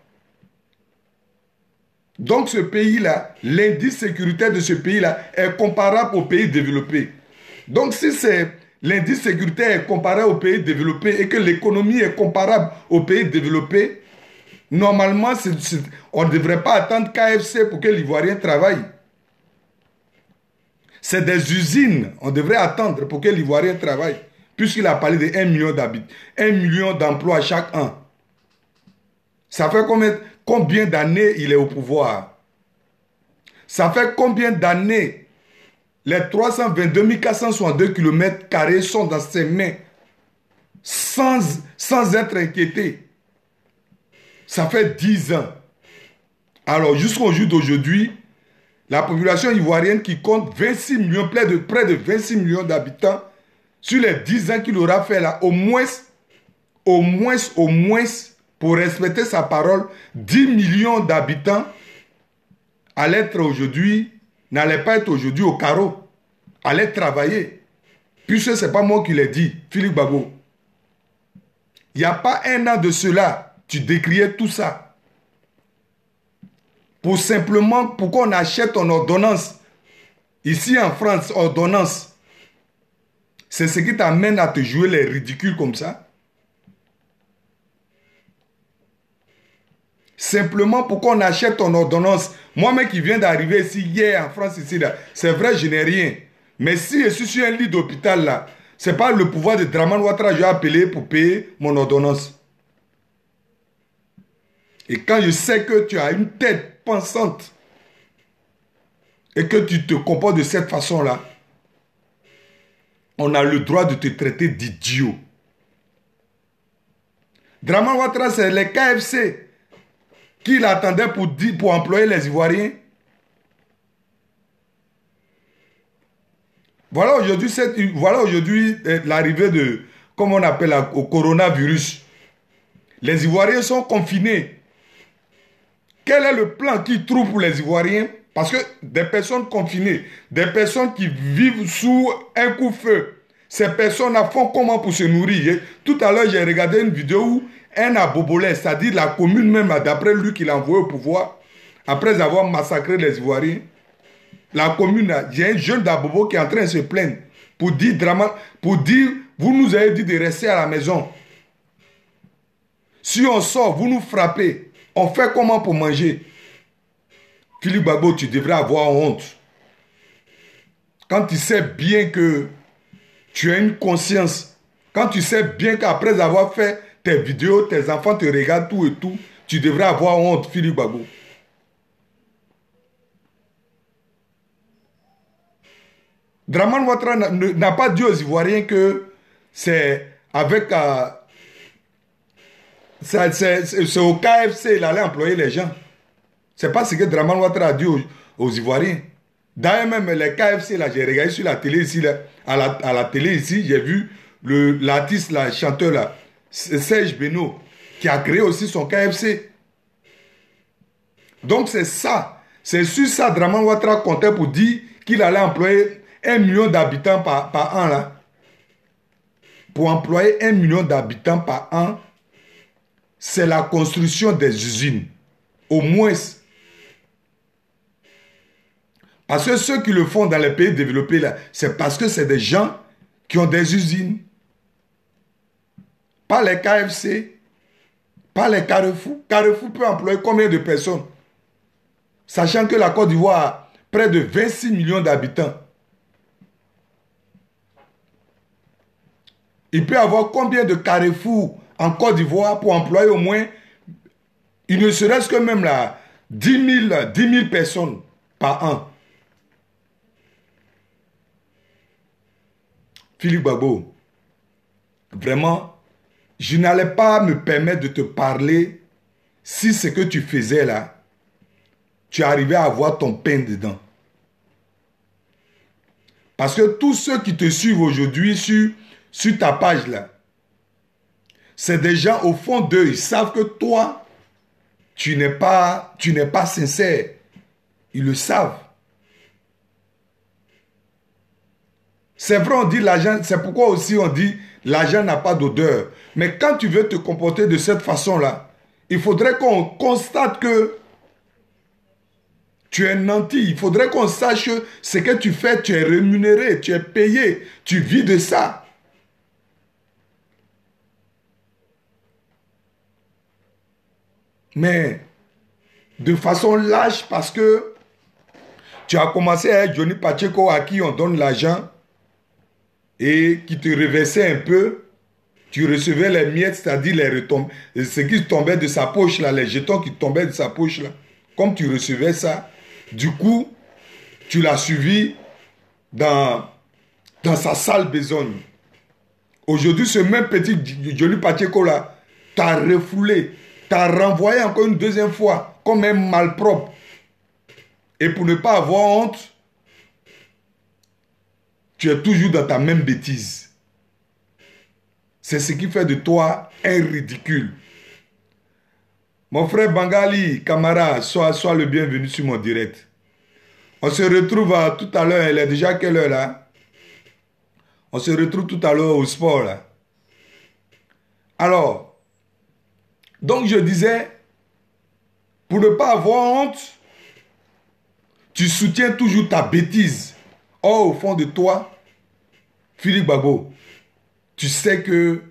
Donc ce pays-là, l'indice sécuritaire de ce pays-là est comparable aux pays développés. Donc si l'indice sécuritaire est comparable aux pays développés et que l'économie est comparable aux pays développés, normalement on ne devrait pas attendre KFC pour que l'Ivoirien travaille. C'est des usines, on devrait attendre pour que l'Ivoirien travaille. Puisqu'il a parlé de 1 million d'habitants, 1 million d'emplois chaque an. Ça fait combien d'années il est au pouvoir? Ça fait combien d'années les 322 462 km² sont dans ses mains sans être inquiétés? Ça fait 10 ans. Alors jusqu'au jour d'aujourd'hui, la population ivoirienne qui compte 26 millions, près de 26 millions d'habitants, sur les 10 ans qu'il aura fait là, au moins, pour respecter sa parole, 10 millions d'habitants n'allaient pas être aujourd'hui au carreau, allaient travailler. Puisque ce n'est pas moi qui l'ai dit, Philippe Babo. Il n'y a pas 1 an de cela, tu décriais tout ça. Pour qu'on achète en ordonnance, ici en France, ordonnance, c'est ce qui t'amène à te jouer les ridicules comme ça. Simplement pour qu'on achète ton ordonnance. Moi-même qui viens d'arriver ici hier en France, ici, c'est vrai, je n'ai rien. Mais si je suis sur un lit d'hôpital là, ce n'est pas le pouvoir de Draman Ouattara que je vais appeler pour payer mon ordonnance. Et quand je sais que tu as une tête pensante et que tu te comportes de cette façon-là, on a le droit de te traiter d'idiot. Draman Ouattara, c'est les KFC qui l'attendaient pour employer les Ivoiriens. Voilà aujourd'hui l'arrivée de, comme on appelle, au coronavirus. Les Ivoiriens sont confinés. Quel est le plan qu'ils trouvent pour les Ivoiriens? Parce que des personnes confinées, des personnes qui vivent sous un coup-feu, ces personnes-là font comment pour se nourrir? Tout à l'heure, j'ai regardé une vidéo où un abobolais, c'est-à-dire la commune même, d'après lui qu'il a envoyé au pouvoir, après avoir massacré les Ivoiriens, la commune, il y a un jeune d'Abobo qui est en train de se plaindre pour dire, vous nous avez dit de rester à la maison. Si on sort, vous nous frappez. On fait comment pour manger? Philippe Gbagbo, tu devrais avoir honte. Quand tu sais bien que tu as une conscience, quand tu sais bien qu'après avoir fait tes vidéos, tes enfants te regardent tout et tout, tu devrais avoir honte, Philippe Gbagbo. Draman Ouattara n'a pas dit aux Ivoiriens que c'est avec... c'est au KFC il allait employer les gens. C'est pas ce que Draman Ouattara a dit aux Ivoiriens. D'ailleurs même les KFC, là, j'ai regardé sur la télé ici, là, à la télé ici, j'ai vu l'artiste, le chanteur là, Serge Beno, qui a créé aussi son KFC. Donc c'est ça. C'est sur ça Draman Ouattara comptait pour dire qu'il allait employer 1 million d'habitants par an là. Pour employer 1 million d'habitants par an, c'est la construction des usines. Au moins. Parce que ceux qui le font dans les pays développés là, c'est parce que c'est des gens qui ont des usines. Pas les KFC, pas les Carrefour. Carrefour peut employer combien de personnes? Sachant que la Côte d'Ivoire a près de 26 millions d'habitants. Il peut y avoir combien de Carrefour en Côte d'Ivoire pour employer au moins, il ne serait-ce que même là, 10 000 personnes par an. Philippe Gbagbo, vraiment, je n'allais pas me permettre de te parler si ce que tu faisais là, tu arrivais à avoir ton pain dedans. Parce que tous ceux qui te suivent aujourd'hui sur ta page là, c'est des gens au fond d'eux, ils savent que toi, tu n'es pas sincère. Ils le savent. C'est vrai, on dit l'argent, c'est pourquoi aussi on dit l'argent n'a pas d'odeur. Mais quand tu veux te comporter de cette façon-là, il faudrait qu'on constate que tu es nanti. Il faudrait qu'on sache que ce que tu fais, tu es rémunéré, tu es payé, tu vis de ça. Mais de façon lâche parce que tu as commencé à être Johnny Pacheco à qui on donne l'argent et qui te reversait un peu, tu recevais les miettes, c'est-à-dire ce qui tombait de sa poche, là, les jetons qui tombaient de sa poche. Là. Comme tu recevais ça, du coup, tu l'as suivi dans sa sale besogne. Aujourd'hui, ce même petit Johnny Pacheco là t'a refoulé, t'a renvoyé encore une deuxième fois comme un malpropre. Et pour ne pas avoir honte, tu es toujours dans ta même bêtise. C'est ce qui fait de toi un ridicule. Mon frère Bangali, camarade, sois le bienvenu sur mon direct. On se retrouve tout à l'heure, il est déjà quelle heure là? On se retrouve tout à l'heure au sport là. Alors, donc je disais, pour ne pas avoir honte, tu soutiens toujours ta bêtise. Or, au fond de toi, Philippe Gbagbo, tu sais que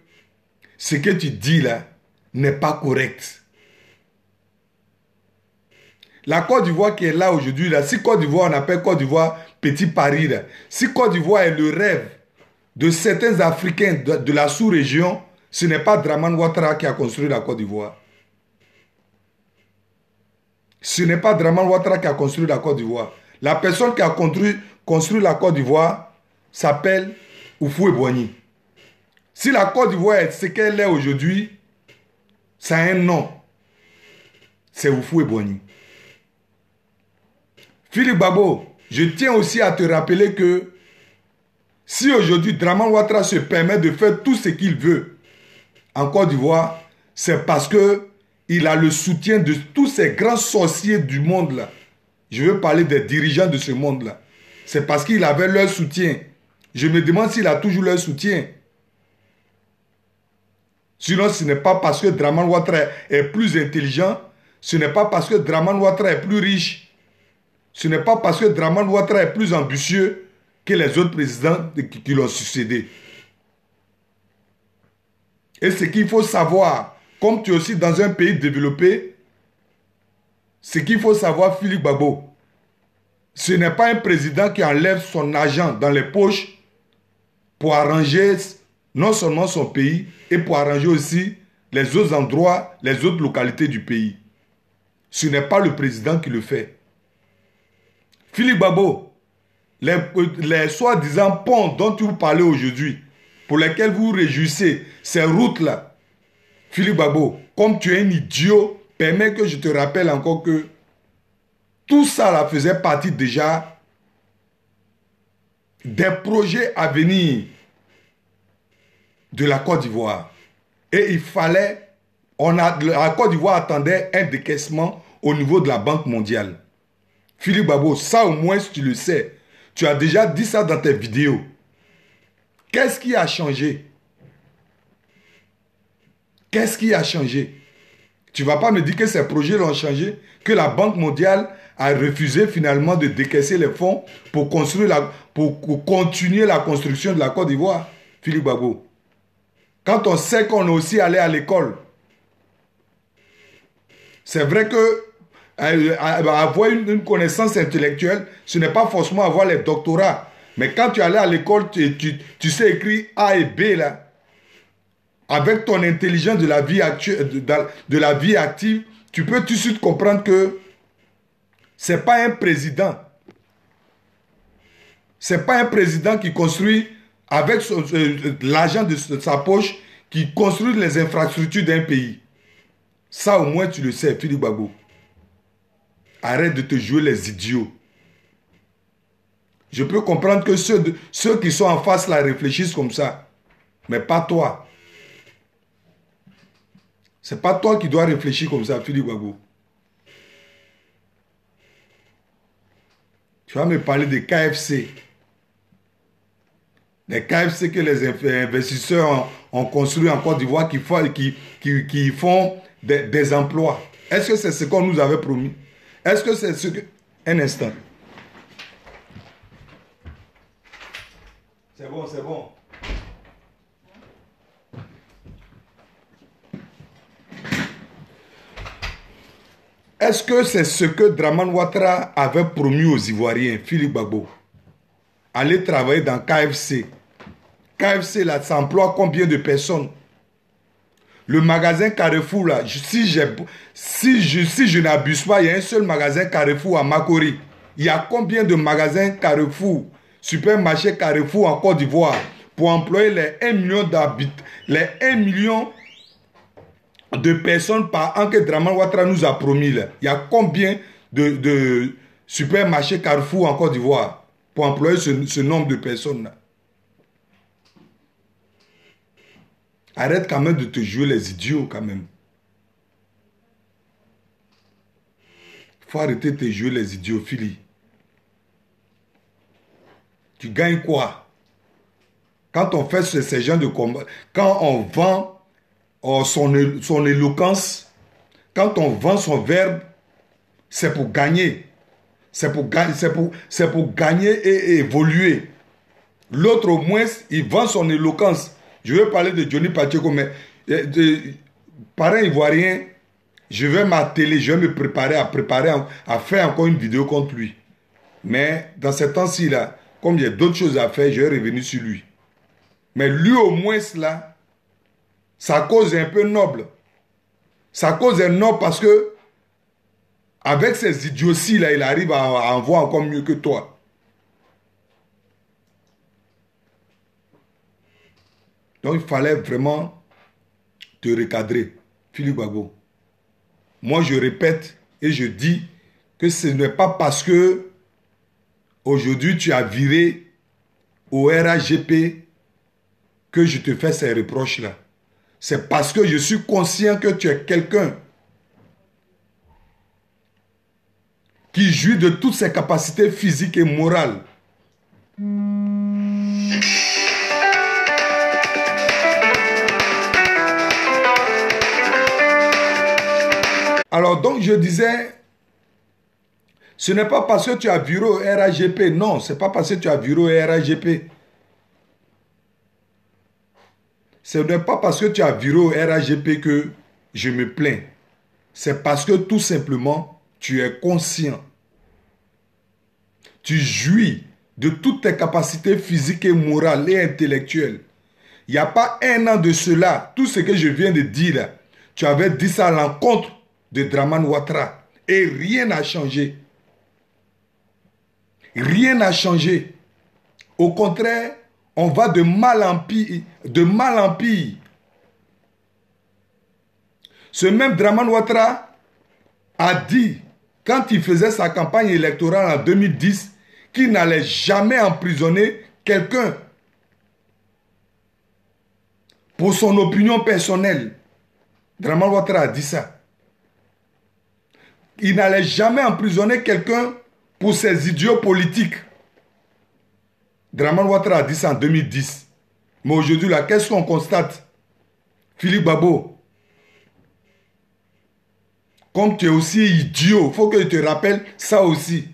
ce que tu dis là n'est pas correct. La Côte d'Ivoire qui est là aujourd'hui, là, si Côte d'Ivoire, on appelle Côte d'Ivoire Petit Paris, là, si Côte d'Ivoire est le rêve de certains Africains de la sous-région, ce n'est pas Draman Ouattara qui a construit la Côte d'Ivoire. Ce n'est pas Draman Ouattara qui a construit la Côte d'Ivoire. La personne qui a construit la Côte d'Ivoire s'appelle Houphouët-Boigny. Si la Côte d'Ivoire est ce qu'elle est aujourd'hui, ça a un nom. C'est Houphouët-Boigny. Philippe Gbagbo, je tiens aussi à te rappeler que si aujourd'hui Dramane Ouattara se permet de faire tout ce qu'il veut en Côte d'Ivoire, c'est parce que il a le soutien de tous ces grands sorciers du monde là. Je veux parler des dirigeants de ce monde là. C'est parce qu'il avait leur soutien. Je me demande s'il a toujours leur soutien. Sinon, ce n'est pas parce que Dramane Ouattara est plus intelligent, ce n'est pas parce que Dramane Ouattara est plus riche, ce n'est pas parce que Dramane Ouattara est plus ambitieux que les autres présidents qui l'ont succédé. Et ce qu'il faut savoir, comme tu es aussi dans un pays développé, ce qu'il faut savoir, Philippe Gbagbo, ce n'est pas un président qui enlève son argent dans les poches pour arranger non seulement son pays, et pour arranger aussi les autres endroits, les autres localités du pays. Ce n'est pas le président qui le fait. Philippe Gbagbo, les soi-disant ponts dont vous parlez aujourd'hui, pour lesquels vous vous réjouissez, ces routes-là, Philippe Gbagbo, comme tu es un idiot, permets que je te rappelle encore que tout ça là faisait partie déjà des projets à venir de la Côte d'Ivoire. Et il fallait, la Côte d'Ivoire attendait un décaissement au niveau de la Banque mondiale. Philippe Gbagbo, ça au moins tu le sais. Tu as déjà dit ça dans tes vidéos. Qu'est-ce qui a changé? Qu'est-ce qui a changé? Tu ne vas pas me dire que ces projets l'ont changé, que la Banque mondiale a refusé finalement de décaisser les fonds pour continuer la construction de la Côte d'Ivoire, Philippe Gbagbo. Quand on sait qu'on est aussi allé à l'école, c'est vrai que avoir une connaissance intellectuelle, ce n'est pas forcément avoir les doctorats. Mais quand tu es allé à l'école, tu sais écrire A et B là. Avec ton intelligence de la vie actuelle, de la vie active, tu peux tout de suite comprendre que ce n'est pas un président. Ce n'est pas un président qui construit avec l'argent de sa poche, qui construit les infrastructures d'un pays. Ça au moins tu le sais, Philippe Gbagbo. Arrête de te jouer les idiots. Je peux comprendre que ceux qui sont en face là réfléchissent comme ça. Mais pas toi. C'est pas toi qui dois réfléchir comme ça, Philippe Gbagbo. Tu vas me parler des KFC. Les KFC que les investisseurs ont construit en Côte d'Ivoire qui font des emplois. Est-ce que c'est ce qu'on nous avait promis? Est-ce que c'est ce que... Un instant. C'est bon, c'est bon. Est-ce que c'est ce que Dramane Ouattara avait promis aux Ivoiriens, Philippe Gbagbo? Aller travailler dans KFC. KFC, là, ça emploie combien de personnes? Le magasin Carrefour, là, si je n'abuse pas, il y a un seul magasin Carrefour à Makori. Il y a combien de magasins Carrefour, supermarchés Carrefour en Côte d'Ivoire pour employer les 1 million d'habitants, les 1 million de personnes par an que Dramane Ouattara nous a promis là. Il y a combien de supermarchés Carrefour en Côte d'Ivoire pour employer ce nombre de personnes là? Arrête quand même de te jouer les idiots quand même. Il faut arrêter de te jouer les idiots, Philly. Tu gagnes quoi? Quand on fait ces genres de combat, quand on vend son éloquence, quand on vend son verbe, c'est pour gagner. C'est pour gagner et évoluer. L'autre au moins, il vend son éloquence. Je vais parler de Johnny Pacheco, mais parrain ivoirien, je vais m'atteler, je vais me préparer à faire encore une vidéo contre lui. Mais dans ce temps-ci, là, comme il y a d'autres choses à faire, je vais revenir sur lui. Mais lui au moins, là, sa cause est un peu noble. Sa cause est noble parce que, avec ces idioties, là, il arrive à en voir encore mieux que toi. Donc, il fallait vraiment te recadrer, Philippe Gbagbo. Moi, je répète et je dis que ce n'est pas parce que aujourd'hui tu as viré au RAGP que je te fais ces reproches-là. C'est parce que je suis conscient que tu es quelqu'un qui jouit de toutes ses capacités physiques et morales. Alors donc je disais, ce n'est pas parce que tu as viré au RAGP, non, ce n'est pas parce que tu as viré au RAGP. Ce n'est pas parce que tu as viré au RAGP que je me plains. C'est parce que tout simplement, tu es conscient. Tu jouis de toutes tes capacités physiques et morales et intellectuelles. Il n'y a pas un an de cela, tout ce que je viens de dire là, tu avais dit ça à l'encontre de Dramane Ouattara. Et rien n'a changé. Rien n'a changé. Au contraire, on va de mal en pire. De mal en pire. Ce même Dramane Ouattara a dit, quand il faisait sa campagne électorale en 2010, qu'il n'allait jamais emprisonner quelqu'un pour son opinion personnelle. Dramane Ouattara a dit ça. Il n'allait jamais emprisonner quelqu'un pour ses idiots politiques. Dramane Ouattara a dit ça en 2010. Mais aujourd'hui, là, qu'est-ce qu'on constate? Philippe Gbagbo, comme tu es aussi idiot, il faut que je te rappelle ça aussi.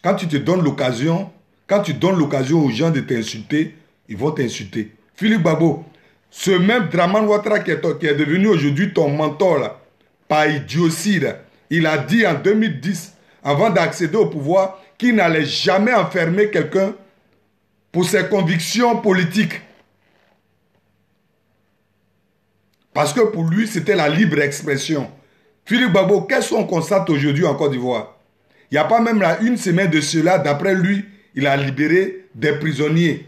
Quand tu te donnes l'occasion, quand tu donnes l'occasion aux gens de t'insulter, ils vont t'insulter. Philippe Gbagbo, ce même Dramane Ouattara qui est devenu aujourd'hui ton mentor, là, par idiotie, là, il a dit en 2010, avant d'accéder au pouvoir, qu'il n'allait jamais enfermer quelqu'un pour ses convictions politiques. Parce que pour lui, c'était la libre expression. Philippe Gbagbo, qu'est-ce qu'on constate aujourd'hui en Côte d'Ivoire? Il n'y a pas même là une semaine de cela, d'après lui, il a libéré des prisonniers.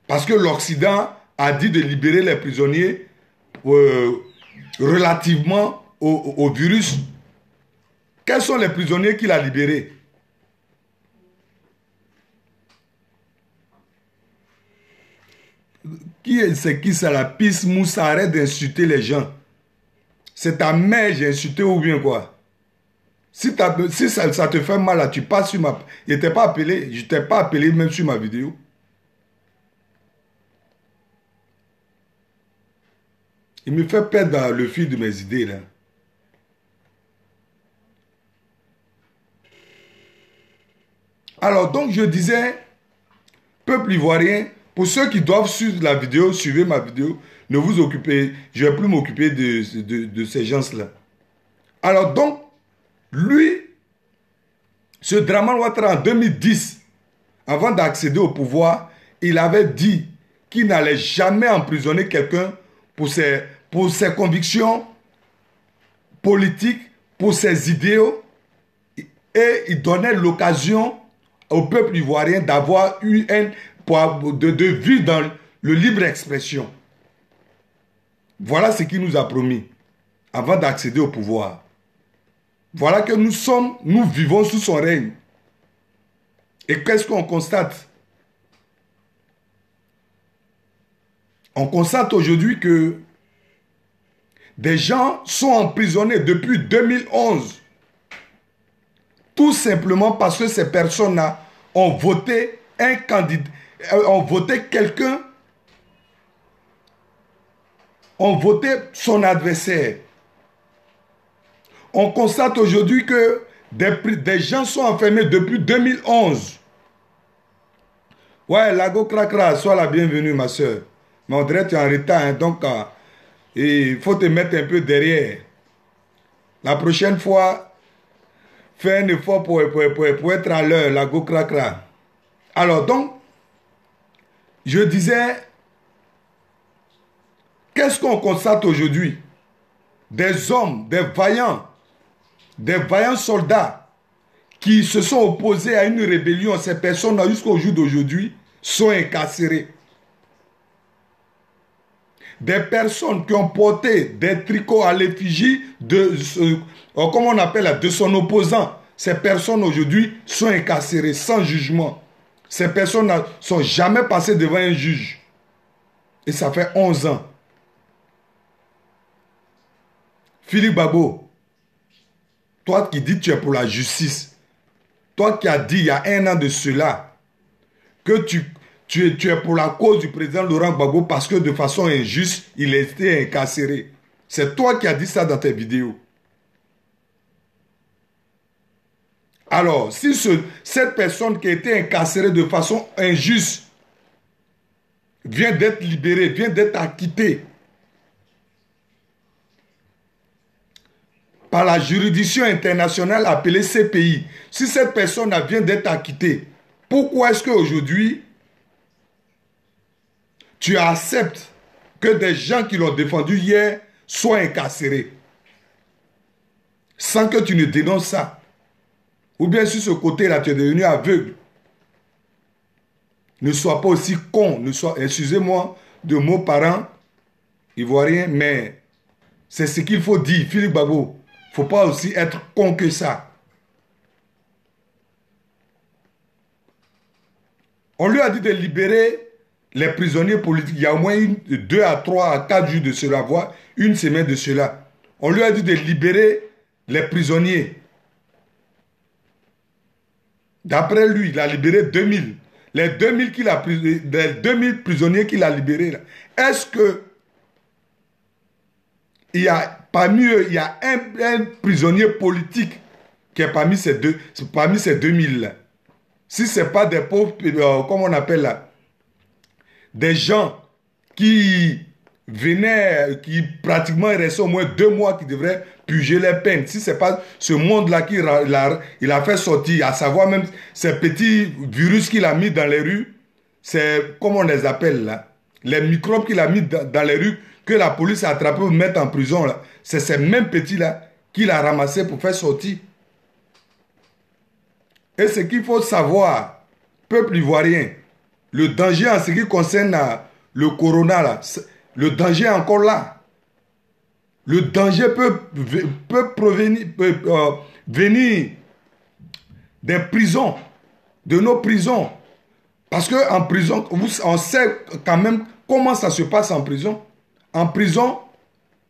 Parce que l'Occident a dit de libérer les prisonniers relativement au virus. Quels sont les prisonniers qu'il a libérés? C'est qui ça, la pisse mousse? Arrête d'insulter les gens. C'est ta mère j'ai insulté ou bien quoi? Si ça te fait mal là, tu passes sur ma... Je t'ai pas appelé même sur ma vidéo. Il me fait perdre le fil de mes idées là. Alors donc je disais, peuple ivoirien, pour ceux qui doivent suivre la vidéo, suivez ma vidéo, ne vous occupez, je ne vais plus m'occuper de ces gens-là. Alors donc, lui, ce Dramane Ouattara en 2010, avant d'accéder au pouvoir, il avait dit qu'il n'allait jamais emprisonner quelqu'un pour ses convictions politiques, pour ses idéaux, et il donnait l'occasion au peuple ivoirien d'avoir eu de vivre dans le libre expression. Voilà ce qu'il nous a promis avant d'accéder au pouvoir. Voilà que nous vivons sous son règne. Et qu'est-ce qu'on constate? On constate aujourd'hui que des gens sont emprisonnés depuis 2011. Tout simplement parce que ces personnes-là ont voté un candidat, ont voté quelqu'un, ont voté son adversaire. On constate aujourd'hui que des gens sont enfermés depuis 2011. Ouais, Lago Krakra, sois la bienvenue, ma soeur. Mais on dirait que tu es en retard, hein, donc il faut te mettre un peu derrière. La prochaine fois, fais un effort pour être à l'heure, Lago Krakra. Alors donc, je disais, qu'est-ce qu'on constate aujourd'hui? Des hommes, des vaillants soldats qui se sont opposés à une rébellion. Ces personnes-là, jusqu'au jour d'aujourd'hui, sont incarcérés. Des personnes qui ont porté des tricots à l'effigie de, comment on appelle, de son opposant. Ces personnes aujourd'hui sont incarcérées sans jugement. Ces personnes ne sont jamais passées devant un juge. Et ça fait 11 ans. Philippe Gbagbo, toi qui dis que tu es pour la justice, toi qui as dit il y a 1 an de cela que tu es pour la cause du président Laurent Gbagbo parce que de façon injuste, il a été incarcéré. C'est toi qui as dit ça dans tes vidéos. Alors, si cette personne qui a été incarcérée de façon injuste vient d'être libérée, vient d'être acquittée par la juridiction internationale appelée CPI, si cette personne vient d'être acquittée, pourquoi est-ce qu'aujourd'hui, tu acceptes que des gens qui l'ont défendu hier soient incarcérés sans que tu ne dénonces ça? Ou bien sur ce côté-là, tu es devenu aveugle. Ne sois pas aussi con, excusez-moi de mots parents ivoiriens, mais c'est ce qu'il faut dire, Philippe Gbagbo. Il ne faut pas aussi être con que ça. On lui a dit de libérer les prisonniers politiques. Il y a au moins 2 à 3 à 4 jours de cela, voire 1 semaine de cela. On lui a dit de libérer les prisonniers. D'après lui, il a libéré 2000. Les 2000 prisonniers qu'il a libérés, est-ce que parmi eux, il y a un prisonnier politique qui est parmi ces 2000-là? Si ce n'est pas des pauvres, comment on appelle là, des gens qui venaient, qui pratiquement restaient au moins 2 mois, qui devraient purger les peines. Si ce n'est pas ce monde-là qu'il a fait sortir, à savoir même ces petits virus qu'il a mis dans les rues, c'est, comment on les appelle là, les microbes qu'il a mis dans les rues, que la police a attrapé pour mettre en prison là, c'est ces mêmes petits-là qu'il a ramassés pour faire sortir. Et ce qu'il faut savoir, peuple ivoirien, le danger en ce qui concerne le corona là, le danger est encore là. Le danger peut venir des prisons, de nos prisons. Parce qu'en prison, on sait quand même comment ça se passe en prison. En prison,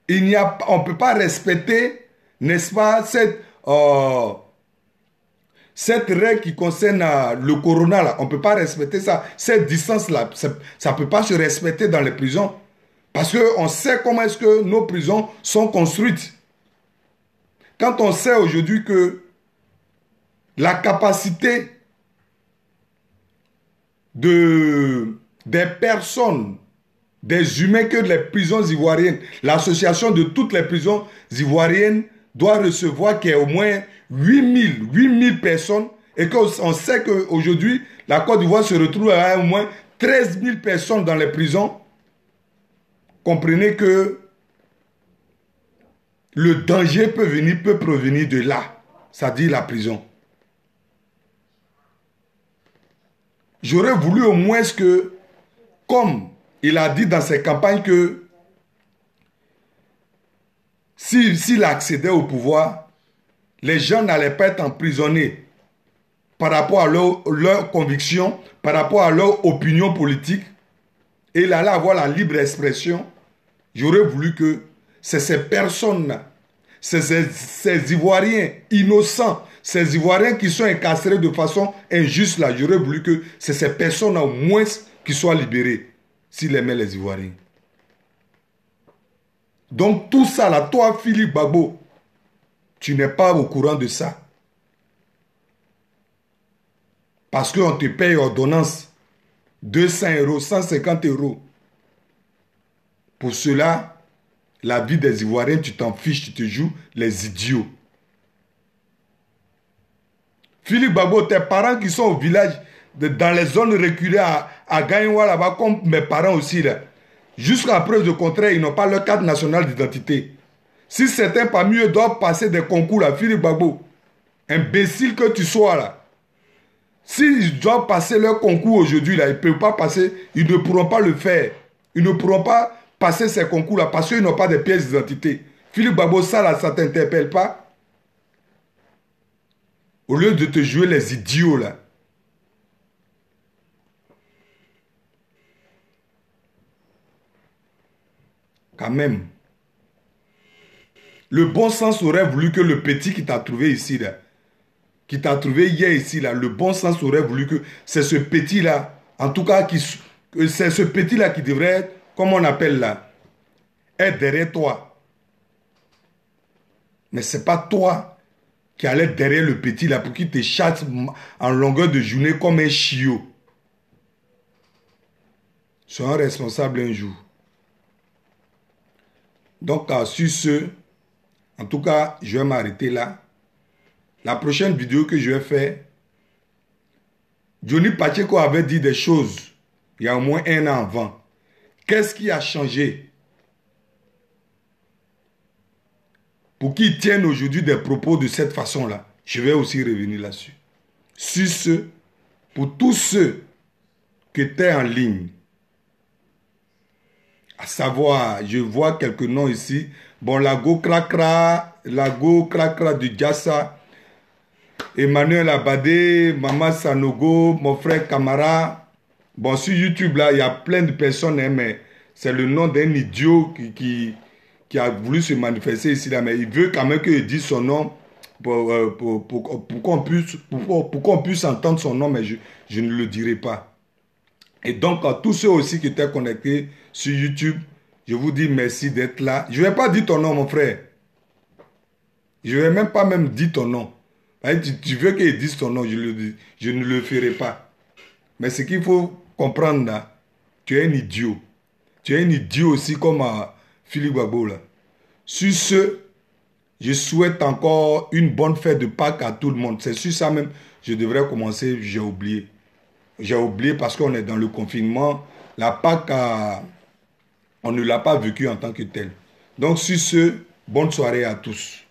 on ne peut pas respecter, n'est-ce pas, cette règle qui concerne le corona, là. On ne peut pas respecter ça. Cette distance-là, ça ne peut pas se respecter dans les prisons. Parce qu'on sait comment est-ce que nos prisons sont construites. Quand on sait aujourd'hui que la capacité des personnes, des humains que les prisons ivoiriennes, l'association de toutes les prisons ivoiriennes doit recevoir qu'il y ait au moins 8000 personnes et qu'on sait qu'aujourd'hui, la Côte d'Ivoire se retrouve à au moins 13 000 personnes dans les prisons. Comprenez que le danger peut provenir de là, c'est-à-dire la prison. J'aurais voulu au moins que, comme il a dit dans ses campagnes que s'il accédait au pouvoir, les gens n'allaient pas être emprisonnés par rapport à leur conviction, par rapport à leur opinion politique, et il allait avoir la libre expression. J'aurais voulu que c'est ces personnes-là, ces Ivoiriens innocents, ces Ivoiriens qui sont incarcérés de façon injuste, là, j'aurais voulu que c'est ces personnes au moins qui soient libérées, s'il aimait les Ivoiriens. Donc tout ça, là, toi, Philippe Gbagbo, tu n'es pas au courant de ça. Parce qu'on te paye ordonnance 200 €, 150 €. Pour cela, la vie des Ivoiriens, tu t'en fiches, tu te joues les idiots. Philippe Gbagbo, tes parents qui sont au village, dans les zones reculées à Gagnoua là-bas, comme mes parents aussi, là, jusqu'à preuve de contraire, ils n'ont pas leur carte nationale d'identité. Si certains parmi eux doivent passer des concours là, Philippe Gbagbo, imbécile que tu sois là, S'ils doivent passer leur concours aujourd'hui, là, ils ne peuvent pas passer, ils ne pourront pas le faire. Ils ne pourront pas passer ces concours-là parce qu'ils n'ont pas de pièces d'identité. Philippe Gbagbo, ça, là, ça ne t'interpelle pas? Au lieu de te jouer les idiots, là. Quand même. Le bon sens aurait voulu que le petit qui t'a trouvé ici, là, qui t'a trouvé hier ici, là, le bon sens aurait voulu que c'est ce petit-là, en tout cas, c'est ce petit-là qui devrait être, comme on appelle là, être derrière toi. Mais ce n'est pas toi qui allais derrière le petit là pour qu'il te chatte en longueur de journée comme un chiot. Sois responsable un jour. Donc, sur ce, en tout cas, je vais m'arrêter là. La prochaine vidéo que je vais faire, Johnny Pacheco avait dit des choses il y a au moins 1 an avant. Qu'est-ce qui a changé pour qu'ils tiennent aujourd'hui des propos de cette façon-là? Je vais aussi revenir là-dessus. Sur ce, pour tous ceux qui étaient en ligne, à savoir, je vois quelques noms ici. Bon, Lago Krakra du Djassa, Emmanuel Abadé, Mama Sanogo, mon frère Kamara. Bon, sur YouTube, là, il y a plein de personnes, hein, mais c'est le nom d'un idiot qui a voulu se manifester ici, là, mais il veut quand même que je dise son nom pour qu'on puisse entendre son nom, mais je ne le dirai pas. Et donc, à tous ceux aussi qui étaient connectés sur YouTube, je vous dis merci d'être là. Je ne vais pas dire ton nom, mon frère. Je ne vais même pas dire ton nom. Tu veux qu'il dise ton nom, je ne le ferai pas. Mais ce qu'il faut comprendre là, tu es un idiot. Tu es un idiot aussi comme Philippe Gbagbo là. Sur ce, je souhaite encore une bonne fête de Pâques à tout le monde. C'est sur ça même, je devrais commencer, j'ai oublié. J'ai oublié parce qu'on est dans le confinement. La Pâques, on ne l'a pas vécu en tant que tel. Donc sur ce, bonne soirée à tous.